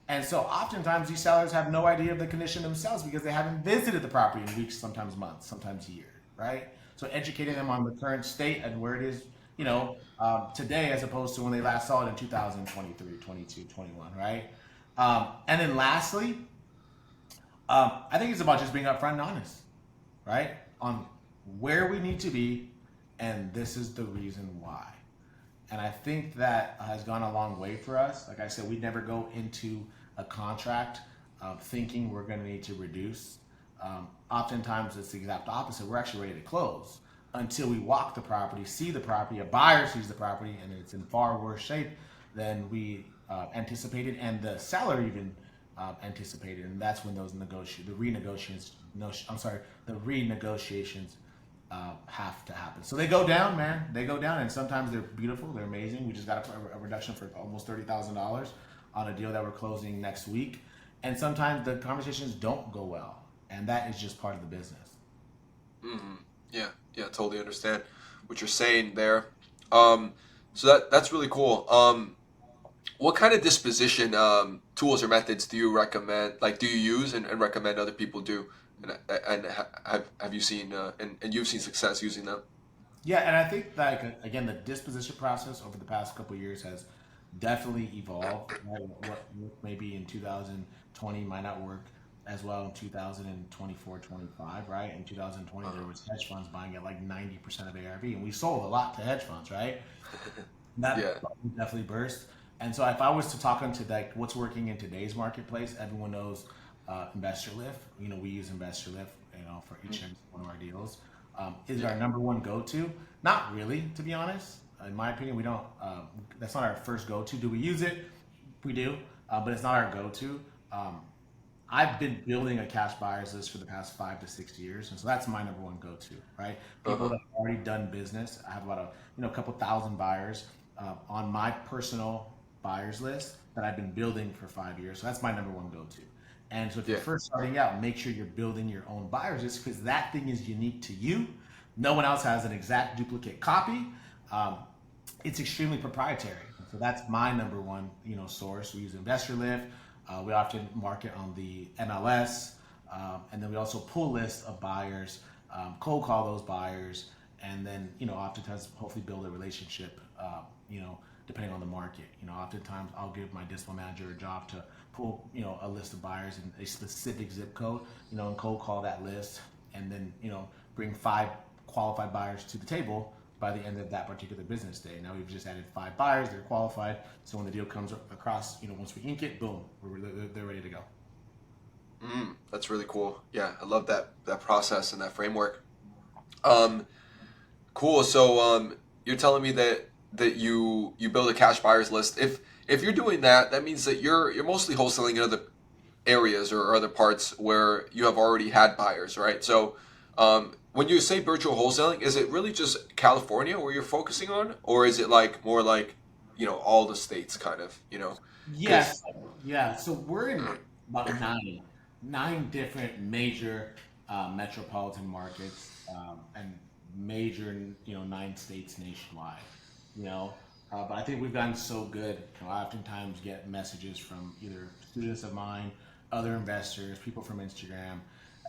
And so oftentimes these sellers have no idea of the condition themselves because they haven't visited the property in weeks, sometimes months, sometimes years, right? So educating them on the current state and where it is, today as opposed to when they last saw it in 2023, 22, 21, right? And then lastly, I think it's about just being upfront and honest, right? On where we need to be, and this is the reason why. And I think that has gone a long way for us. Like I said, we never go into a contract thinking we're going to need to reduce. Oftentimes, it's the exact opposite. We're actually ready to close until we walk the property, see the property, a buyer sees the property, and it's in far worse shape than we anticipated, and the seller even anticipated. And that's when the renegotiations have to happen. So they go down, man. They go down, and sometimes they're beautiful. They're amazing. We just got a reduction for almost $30,000 on a deal that we're closing next week. And sometimes the conversations don't go well, and that is just part of the business. Hmm. Yeah, yeah, totally understand what you're saying there. So that's really cool. What kind of disposition tools or methods do you recommend? Like, do you use and recommend other people do? Have you seen and you've seen success using them? Yeah, and I think that again, the disposition process over the past couple of years has definitely evolved. Right? What maybe in 2020 might not work as well in 2024, 25, right? In 2020, there Uh-huh. was hedge funds buying at like 90% of ARV, and we sold a lot to hedge funds, right? That Yeah. definitely burst. And so, if I was to talk into like what's working in today's marketplace, everyone knows Investor Lift. We use Investor Lift, for each and one of our deals. Is it Yeah. our number one go-to? Not really, to be honest. In my opinion, we don't. That's not our first go-to. Do we use it? We do, but it's not our go-to. Um, I've been building a cash buyers list for the past 5 to 6 years, and so that's my number one go-to. Right, people Uh-huh. that have already done business. I have about a couple thousand buyers on my personal buyers list that I've been building for 5 years. So that's my number one go-to. And so if you're Yeah. first starting out, make sure you're building your own buyers list because that thing is unique to you. No one else has an exact duplicate copy. Um, it's extremely proprietary. So that's my number one, source. We use Investor Lift. We often market on the MLS, and then we also pull lists of buyers, cold call those buyers, and then oftentimes hopefully build a relationship, depending on the market. Oftentimes I'll give my dispo manager a job to pull, a list of buyers in a specific zip code, and cold call that list, and then, bring 5 qualified buyers to the table by the end of that particular business day. Now we've just added 5 buyers; they're qualified. So when the deal comes across, once we ink it, boom, they're ready to go. That's really cool. Yeah, I love that process and that framework. Um, cool. So you're telling me that you build a cash buyers list. If you're doing that, that means that you're mostly wholesaling in other areas or other parts where you have already had buyers, right? So when you say virtual wholesaling, is it really just California where you're focusing on, or is it like more like all the states kind of, because Yes, yeah. So we're in about nine different major metropolitan markets, and major, 9 states nationwide. You know, but I think we've gotten so good. I oftentimes get messages from either students of mine, other investors, people from Instagram,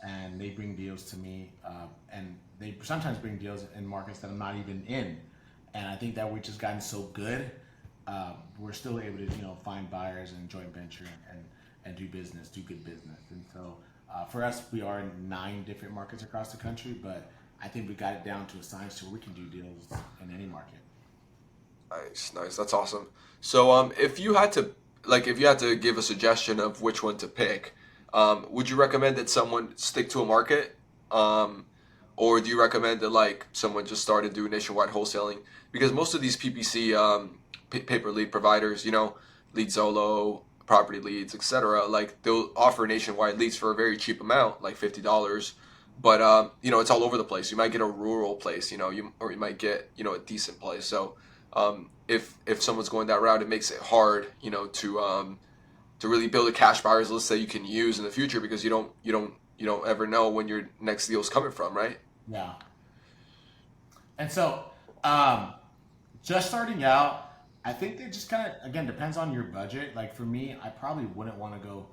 and they bring deals to me, and they sometimes bring deals in markets that I'm not even in. And I think that we've just gotten so good, we're still able to find buyers and joint venture and do business, do good business. And so for us, we are in 9 different markets across the country, but I think we got it down to a science to where we can do deals in any market. nice, nice, that's awesome. So if you had to give a suggestion of which one to pick, would you recommend that someone stick to a market, um, or do you recommend that like someone just start and do nationwide wholesaling? Because most of these PPC paper lead providers, Lead Zolo, Property Leads, etc., like they'll offer nationwide leads for a very cheap amount, like $50. But it's all over the place. You might get a rural place, you might get a decent place. So if someone's going that route, it makes it hard, to really build a cash buyers list that you can use in the future because you don't ever know when your next deal is coming from, right? Yeah. And so, um, just starting out, I think it just kind of again depends on your budget. Like for me, I probably wouldn't want to go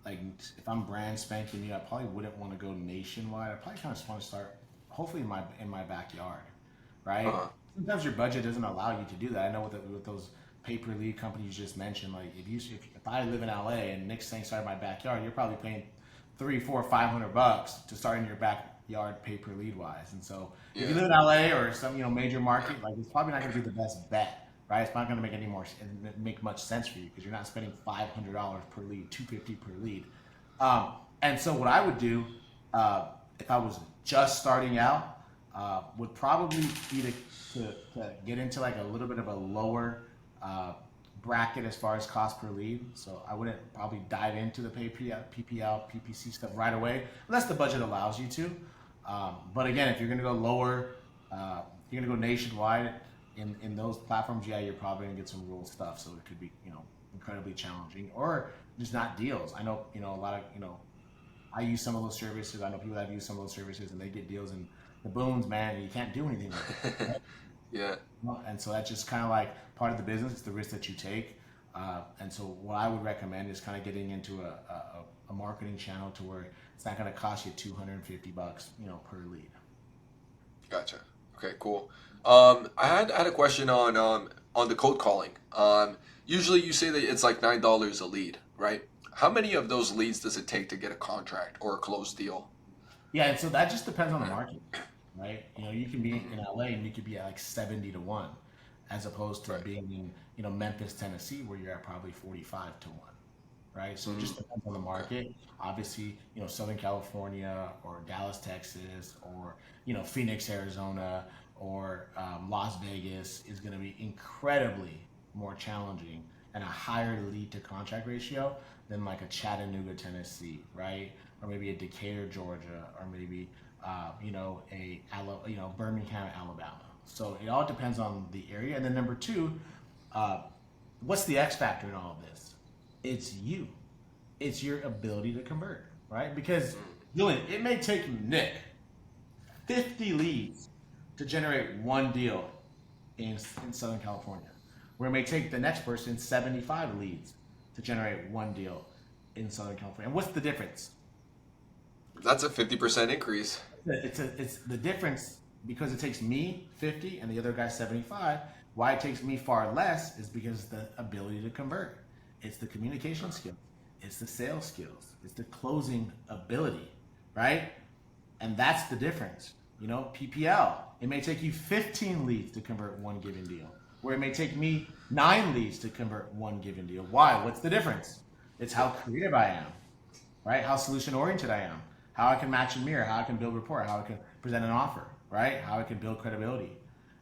like if I'm brand spanking new, I probably wouldn't want to go nationwide. I probably kind of just want to start, hopefully in my backyard, right? Uh-huh. Sometimes your budget doesn't allow you to do that. I know with those pay per lead companies you just mentioned, like if I live in LA and Nick's saying start in my backyard, you're probably paying 3, 4, 500 bucks to start in your backyard pay per lead wise. And so if you Yeah. live in LA or some major market, like it's probably not going to be the best bet, right? It's not going to make much sense for you because you're not spending $500 per lead, 250 per lead. And so what I would do, if I was just starting out, would probably be to get into like a little bit of a lower uh, bracket as far as cost per lead. So I wouldn't probably dive into the PPL, PPC stuff right away, unless the budget allows you to. But again, if you're going to go lower, you're going to go nationwide in those platforms. Yeah, you're probably going to get some rural stuff. So it could be incredibly challenging or just not deals. I know a lot of I use some of those services. I know people that have used some of those services and they get deals in the boons, man, and you can't do anything with it. Yeah. And so that's just kind of like part of the business. It's the risk that you take. And so what I would recommend is kind of getting into a marketing channel to where it's not going to cost you 250 bucks, per lead. Gotcha. Okay, cool. I had a question on the cold calling. Usually you say that it's like $9 a lead, right? How many of those leads does it take to get a contract or a closed deal? Yeah, and so that just depends on the market, right? You can be in LA and you could be at like 70 to 1, as opposed to Right. being in Memphis, Tennessee, where you're at probably 45 to 1, right? So it just depends on the Okay. market. Obviously, Southern California or Dallas, Texas, or Phoenix, Arizona, or Las Vegas is going to be incredibly more challenging and a higher lead to contract ratio than like a Chattanooga, Tennessee, right? Or maybe a Decatur, Georgia, or maybe Birmingham, Alabama. So it all depends on the area. And then number two, uh, what's the X factor in all of this? It's you. It's your ability to convert, right? Because Julian, it may take Nick 50 leads to generate one deal in Southern California, where it may take the next person 75 leads to generate one deal in Southern California. And what's the difference? That's a 50% increase. It's the difference. because it takes me 50 and the other guy 75. Why it takes me far less is because the ability to convert. It's the communication skills. It's the sales skills. It's the closing ability, right? And that's the difference. PPL, it may take you 15 leads to convert one given deal, where it may take me 9 leads to convert one given deal. Why? What's the difference? It's how creative I am, right? How solution oriented I am, how I can match and mirror, how I can build rapport, how I can present an offer, right? How I can build credibility.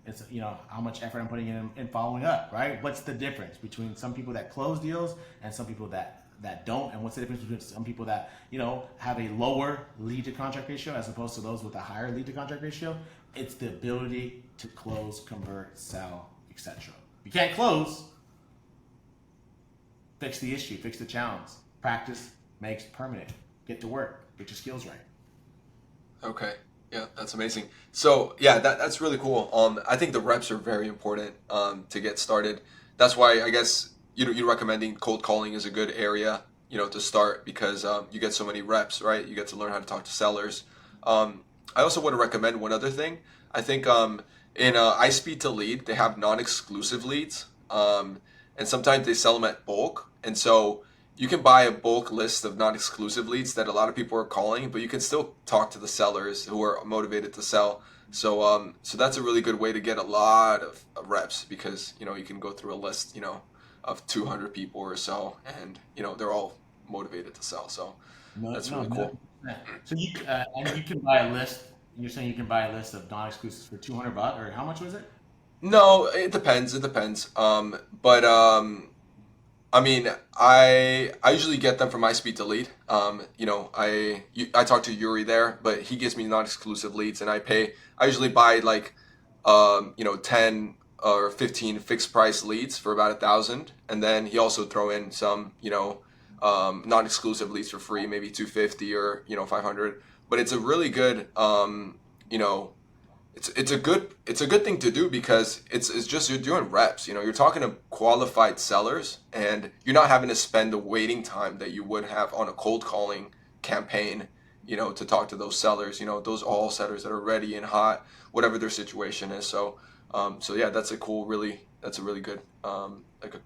It's how much effort I'm putting in following up, right? What's the difference between some people that close deals and some people that don't, and what's the difference between some people that have a lower lead to contract ratio as opposed to those with a higher lead to contract ratio? It's the ability to close, convert, sell, etc. You can't close, fix the issue, fix the challenge. Practice makes permanent. Get to work, get your skills right. Okay. Yeah, that's amazing. So yeah, that's really cool. I think the reps are very important to get started. That's why I guess you're recommending cold calling is a good area, to start because you get so many reps, right? You get to learn how to talk to sellers. I also want to recommend one other thing. I think in iSpeed to Lead, they have non-exclusive leads, and sometimes they sell them at bulk, and so you can buy a bulk list of non-exclusive leads that a lot of people are calling, but you can still talk to the sellers who are motivated to sell. So that's a really good way to get a lot of reps because you can go through a list of 200 people or so, and they're all motivated to sell. So No, that's no, really cool. 100%. So you can buy a list. You're saying you can buy a list of non-exclusives for $200, or how much was it? No, it depends. It depends. But I mean, I usually get them from my speed to lead. I talk to Yuri there, but he gives me non-exclusive leads, and I usually buy like 10 or 15 fixed price leads for about 1,000, and then he also throw in some non-exclusive leads for free, maybe 250 or 500. But it's a really good you know it's a good thing to do because it's just you're doing reps. You're talking to qualified sellers, and you're not having to spend the waiting time that you would have on a cold calling campaign. To talk to those sellers. Those all sellers that are ready and hot, whatever their situation is. So yeah, that's a really good like a.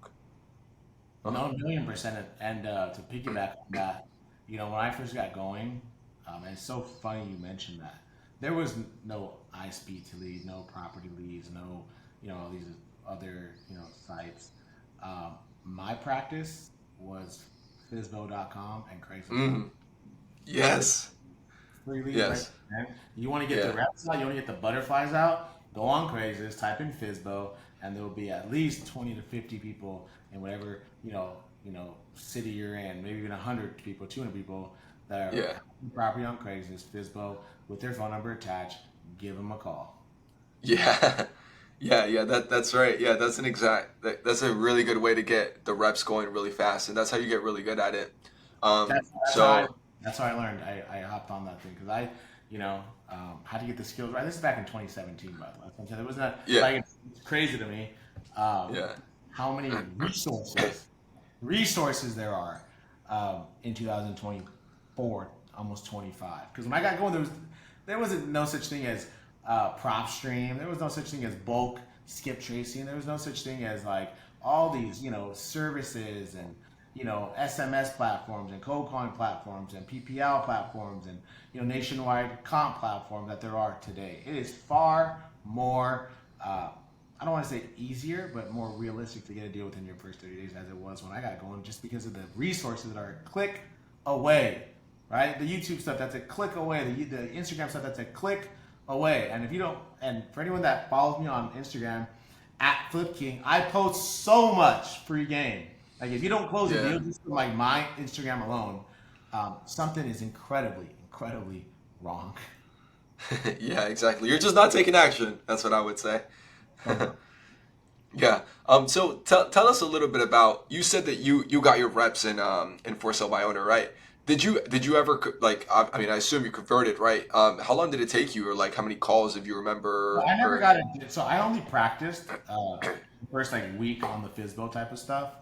Uh-huh. No, 1,000,000%. And to piggyback on that, when I first got going, and it's so funny you mentioned that. There was no iSpeed to lead, no property leads, no, all these other, sites. My practice was Fizbo.com and Craigslist. Mm, yes. Free leads right Yes. there. You want to get the Yeah. reps out, you want to get the butterflies out, go on Craigslist, type in Fizbo, and there will be at least 20 to 50 people in whatever, city you're in, maybe even 100 people, 200 people that are Yeah. property on Craigslist, Fizbo, with their phone number attached. Give them a call. Yeah. Yeah, that's right. Yeah, that's a really good way to get the reps going really fast, and that's how you get really good at it. That's that's how I So that's how I learned. I hopped on that thing because had to get the skills right. This is back in 2017, by the way. So it was not yeah, like it's crazy to me um, yeah, how many resources there are in 2024, almost 25. Because when I got going, there wasn't no such thing as prop stream. There was no such thing as bulk skip tracing. There was no such thing as like all these services and SMS platforms and cold calling platforms and PPL platforms and nationwide comp platform that there are today. It is far more. I don't want to say easier, but more realistic to get a deal within your first 30 days as it was when I got going, just because of the resources that are a click away, right? The YouTube stuff that's a click away, the Instagram stuff that's a click away. And if you don't, and for anyone that follows me on Instagram at Flip King, I post so much free game. Like if you don't close a yeah, deal just from like my Instagram alone, something is incredibly, incredibly wrong. yeah. Exactly. You're just not taking action. That's what I would say. Somehow. Yeah. So tell us a little bit about. You said that you got your reps in for sale by owner, right? Did you ever like? I mean, I assume you converted, right? How long did it take you, or like how many calls, if you So remember, I never or got it. So I only practiced the first like week on the Fizbo type of stuff.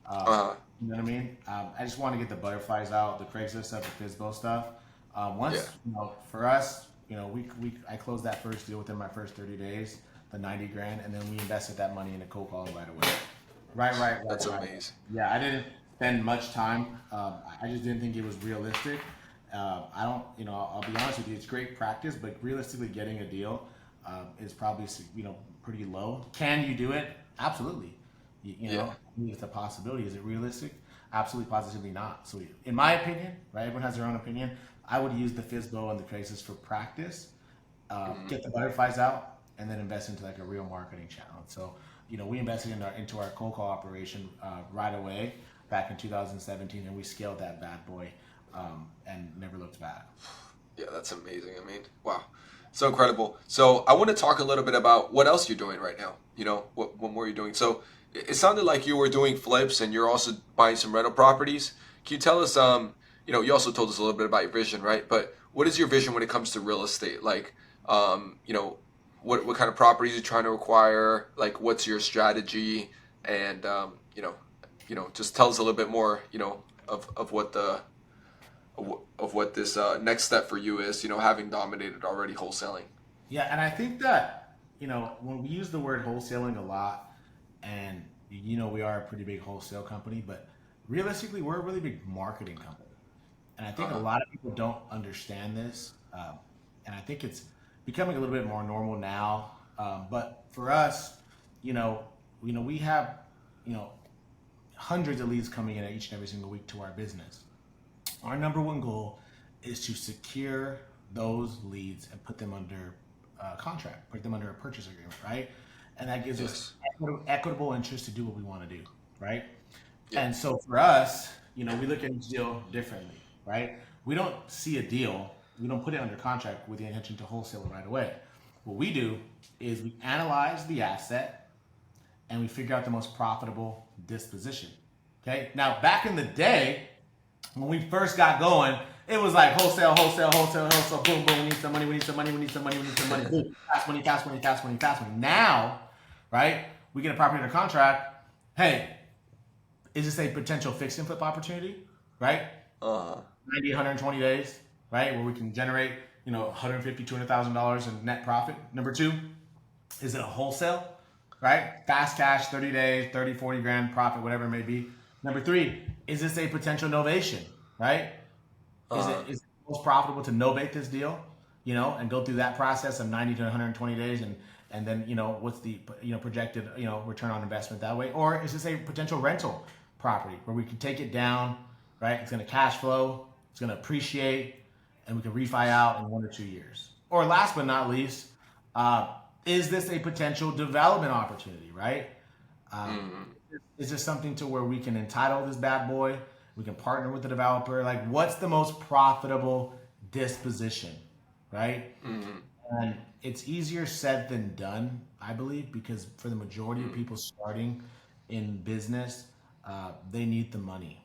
Uh, uh you know what I mean? I just want to get the butterflies out, the Craigslist stuff, the Fizbo stuff. yeah, Once for us. I closed that first deal within my first 30 days, the 90 grand, and then we invested that money into cold calling right away. That's Right. amazing. Yeah, I didn't spend much time. I just didn't think it was realistic. I don't, I'll be honest with you, it's great practice, but realistically, getting a deal is probably, pretty low. Can you do it? Absolutely. Yeah. I mean, it's a possibility. Is it realistic? Absolutely, positively not. So, in my opinion, right, everyone has their own opinion. I would use the FISBO and the crisis for practice, get the butterflies out, and then invest into like a real marketing channel. So, we invested into our cold call operation right away back in 2017, and we scaled that bad boy and never looked back. Yeah, that's amazing. I mean, wow. So incredible. So I want to talk a little bit about what else you're doing right now. What more you're doing. So it sounded like you were doing flips and you're also buying some rental properties. Can you tell us, you also told us a little bit about your vision, right? But what is your vision when it comes to real estate? Like, what kind of properties you're trying to acquire? Like, what's your strategy? And, just tell us a little bit more, of what of what this next step for you is, having dominated already wholesaling. Yeah, and I think that, when we use the word wholesaling a lot, and we are a pretty big wholesale company, but realistically, we're a really big marketing company. And I think a Uh-huh. lot of people don't understand this. And I think it's becoming a little bit more normal now. But for us, we have, you know, hundreds of leads coming in each and every single week to our business. Our number one goal is to secure those leads and put them under contract, put them under a purchase agreement, right? And that gives us Yes. equitable interest to do what we want to do, right? Yeah. And so for us, we look at each deal differently, right? We don't see a deal, we don't put it under contract with the intention to wholesale it right away. What we do is we analyze the asset and we figure out the most profitable disposition. Okay. Now, back in the day, when we first got going, it was like wholesale, wholesale, wholesale, wholesale, boom, boom. We need some money, we need some money, we need some money, we need some money, boom, fast money, fast money, fast money, fast money. Now, right, we get a property under contract. Hey, is this a potential fix and flip opportunity? Right? Uh-huh. 90, 120 days, right? Where we can generate, 150, $200,000 in net profit. Number two, is it a wholesale? Right? Fast cash, 30 days, 30, 40 grand profit, whatever it may be. Number three, is this a potential novation? Right? Uh-huh. Is it most profitable to novate this deal, and go through that process of 90 to 120 days and then what's the projected return on investment that way, or is this a potential rental property where we can take it down, right? It's going to cash flow, it's going to appreciate, and we can refi out in 1 or 2 years. Or last but not least, uh, is this a potential development opportunity, right? Um, Mm-hmm. is this something to where we can entitle this bad boy? We can partner with the developer. Like, what's the most profitable disposition, right? Mm-hmm. And it's easier said than done, I believe, because for the majority of Mm-hmm. people starting in business, they need the money,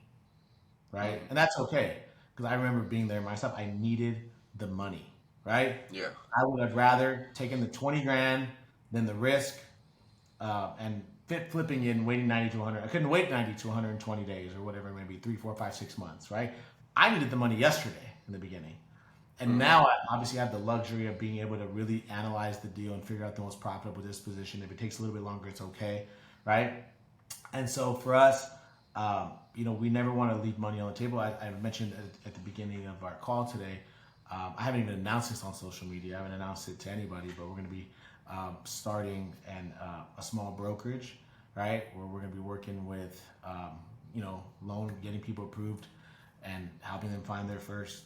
right? Mm-hmm. And that's okay, because I remember being there myself. I needed the money, right? Yeah. I would have rather taken the 20 grand than the risk and flipping in waiting 90 to 100. I couldn't wait 90 to 120 days or whatever it may be, 3, 4, 5, 6 months, right? I needed the money yesterday in the beginning. And Mm-hmm. now I obviously have the luxury of being able to really analyze the deal and figure out the most profitable disposition. If it takes a little bit longer, it's okay, right? And so for us, we never want to leave money on the table. I mentioned at the beginning of our call today, I haven't even announced this on social media. I haven't announced it to anybody, but we're going to be starting a small brokerage, right? Where we're going to be working with, getting people approved and helping them find their first,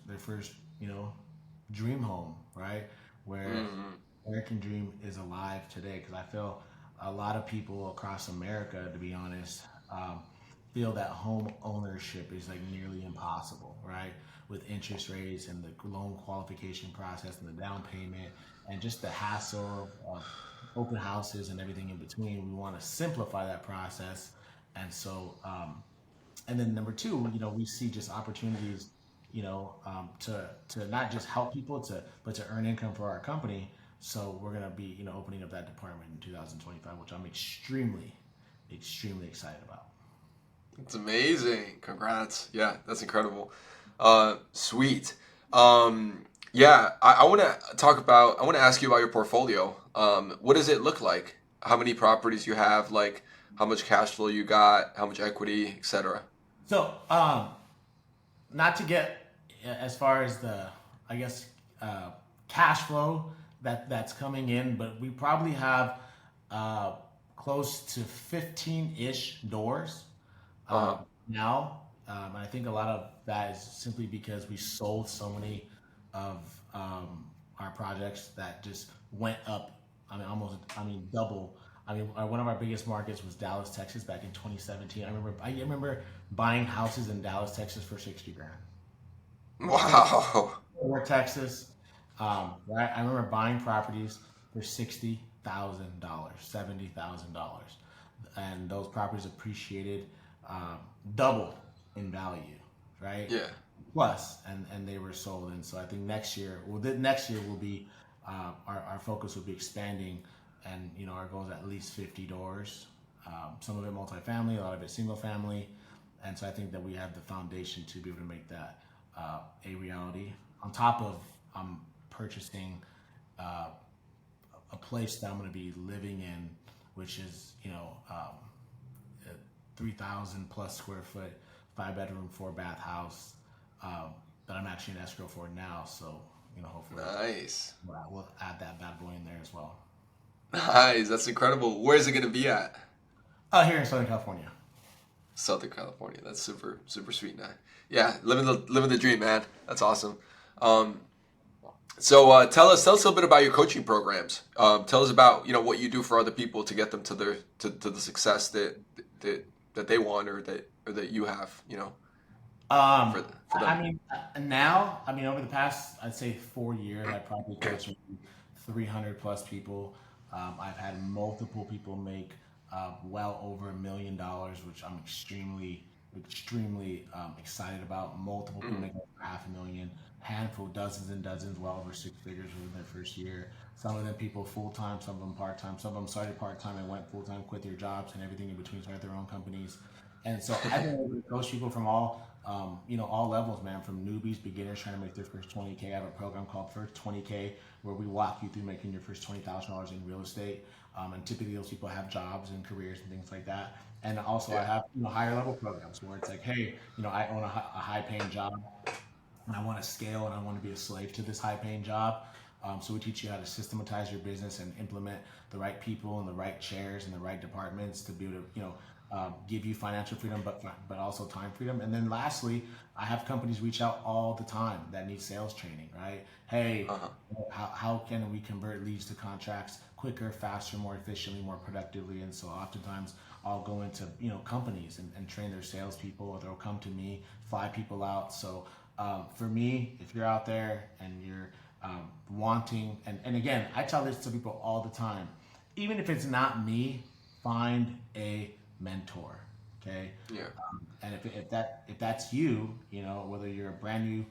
dream home, right? Where Mm-hmm. American dream is alive today. Because I feel a lot of people across America, to be honest, feel that home ownership is like nearly impossible, right? With interest rates and the loan qualification process and the down payment and just the hassle of open houses and everything in between. We want to simplify that process. And so, and then number two, we see just opportunities, to not just help people, but to earn income for our company. So we're gonna be, opening up that department in 2025, which I'm extremely, extremely excited about. It's amazing. Congrats. Yeah, that's incredible. Sweet. Yeah, I want to talk about. I want to ask you about your portfolio. What does it look like? How many properties you have? Like how much cash flow you got? How much equity, etc. So, not to get as far as the, I guess, uh, cash flow that's coming in, but we probably have uh, close to 15-ish doors Uh huh. now. And I think a lot of that is simply because we sold so many of our projects that just went up. I mean, almost, I mean, double. I mean, one of our biggest markets was Dallas, Texas, back in 2017. I remember buying houses in Dallas, Texas for 60 grand. Wow. Or Texas. Right? I remember buying properties for $60,000, $70,000, and those properties appreciated um, double in value, right? Yeah. Plus, and they were sold. And so I think next year, well, next year will be our focus will be expanding, and our goal is at least 50 doors. Some of it multifamily, a lot of it single family, and so I think that we have the foundation to be able to make that a reality. On top of purchasing uh, a place that I'm going to be living in, which is a 3,000 plus square foot, 5 bedroom, 4 bath house that I'm actually in escrow for now. So hopefully Nice. we'll add that bad boy in there as well. Nice. That's incredible. Where is it gonna be at? Here in Southern California. Southern California. That's super super sweet. Now. Yeah, living the dream, man. That's awesome. Um, so tell us a little bit about your coaching programs. Tell us about what you do for other people to get them to their to the success that they want or that you have. Um, For I them. mean, now, I mean, over the past, I'd say 4 years, I probably coached maybe 300 plus people. I've had multiple people make well over $1 million, which I'm extremely excited about. Multiple people Mm, make over half a million, handful, dozens and dozens, well over 6 figures within their first year. Some of them people full time, some of them part time, some of them started part time and went full time, quit their jobs and everything in between, started their own companies. And so I've been able to coach people from all levels, man, from newbies, beginners trying to make their first 20K. I have a program called First 20K where we walk you through making your first $20,000 in real estate. And typically those people have jobs and careers and things like that. And also I yeah. have, higher level programs where it's like, hey, I own a high paying job and I want to scale and I want to be a slave to this high paying job. So we teach you how to systematize your business and implement the right people and the right chairs and the right departments to be able to, give you financial freedom, but also time freedom. And then lastly, I have companies reach out all the time that need sales training, right? Hey, Uh huh. how can we convert leads to contracts quicker, faster, more efficiently, more productively? And so oftentimes I'll go into companies and train their salespeople, or they'll come to me, fly people out. So for me, if you're out there and you're wanting, and again, I tell this to people all the time, even if it's not me, find a mentor. Okay, Yeah. and if that's you, whether you're a brand new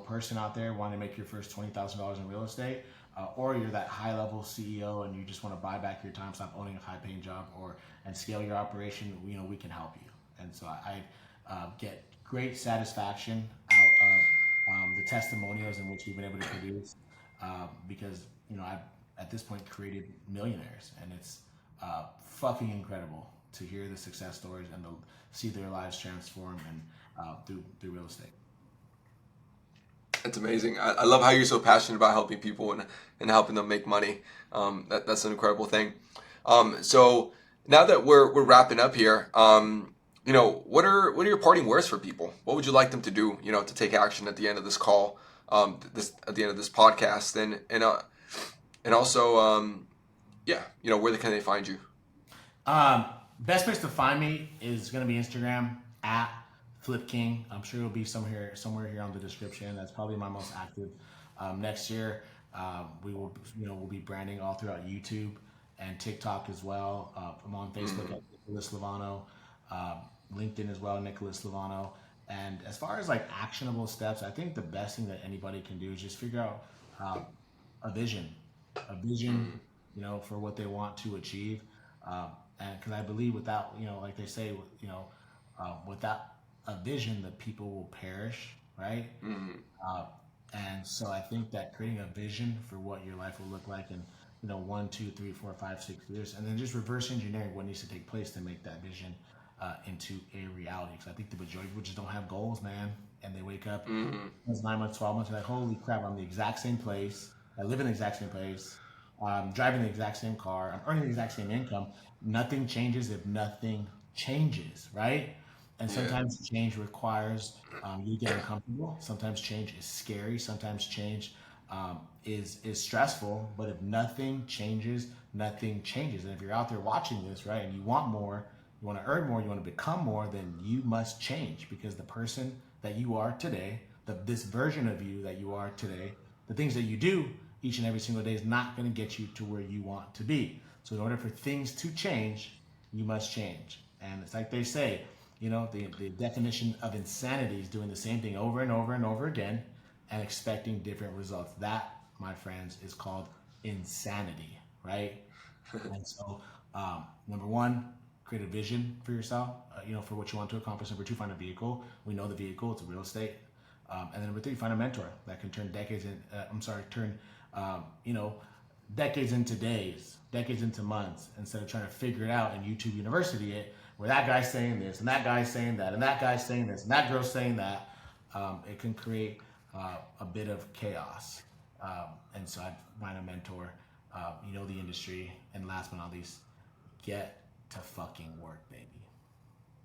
person out there wanting to make your first $20,000 in real estate, or you're that high level CEO and you just want to buy back your time, stop owning a high paying job, or and scale your operation, we can help you. And so I get great satisfaction out of the testimonials in which we've been able to produce, because I've at this point created millionaires, and it's fucking incredible to hear the success stories and to see their lives transform and through real estate. That's amazing. I love how you're so passionate about helping people and helping them make money. That's an incredible thing. So now that we're wrapping up here, what are your parting words for people? What would you like them to do, to take action at the end of this call, this at the end of this podcast, and also, yeah, where can they find you? Um, Best place to find me is going to be Instagram at Flip King. I'm sure it'll be somewhere here on the description. That's probably my most active. Next year, we will we'll be branding all throughout YouTube and TikTok as well. I'm on Facebook Mm, at Nicholas Luevano, um, LinkedIn as well, Nicholas Luevano. And as far as like actionable steps, I think the best thing that anybody can do is just figure out uh, a vision, a vision, mm, for what they want to achieve. Um, and because I believe without, like they say, without a vision, the people will perish, right? mm. Uh, And so I think that creating a vision for what your life will look like in 1, 2, 3, 4, 5, 6 years, and then just reverse engineering what needs to take place to make that vision into a reality. Because I think the majority of people just don't have goals, man, and they wake up Hmm. 9 months, 12 months, and like, holy crap, I'm the exact same place. I live in the exact same place. I'm driving the exact same car. I'm earning the exact same income. Nothing changes if nothing changes, right? And Yeah. sometimes change requires you to get uncomfortable. Sometimes change is scary. Sometimes change is stressful. But if nothing changes, nothing changes. And if you're out there watching this, right, and you want more, you want to earn more, you want to become more, then you must change because the person that you are today, this version of you that you are today, the things that you do each and every single day is not going to get you to where you want to be. So in order for things to change, you must change. And it's like they say, the definition of insanity is doing the same thing over and over and over again and expecting different results. That, my friends, is called insanity, right? And so, number one, create a vision for yourself, for what you want to accomplish. Number two, find a vehicle. We know the vehicle; it's a real estate. And then number three, find a mentor that can turn decades in. Turn um, you know decades into days, decades into months, instead of trying to figure it out in YouTube University. Where that guy's saying this, and that guy's saying that, and that guy's saying this, and that girl's saying that. It can create a bit of chaos. And so I'd find a mentor, the industry, and last but not least, get to fucking work, baby.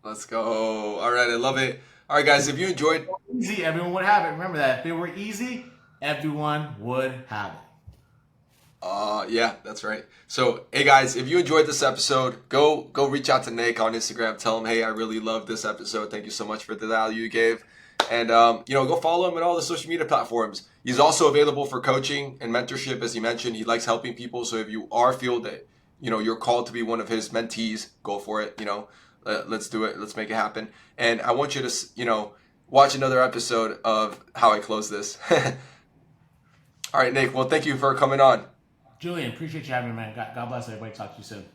Let's go. All right, I love it. All right, guys, if you enjoyed, Easy, everyone would have it. Remember that. If it were easy, everyone would have it. yeah, that's right. So, hey guys, if you enjoyed this episode, go reach out to Nick on Instagram. Tell him, hey, I really love this episode. Thank you so much for the value you gave, and go follow him on all the social media platforms. He's also available for coaching and mentorship, as he mentioned. He likes helping people. So if you feel that you're called to be one of his mentees, go for it. Let's do it. Let's make it happen. And I want you to watch another episode of how I close this. All right, Nick. Well, thank you for coming on. Julian, appreciate you having me, man. God bless everybody. Talk to you soon.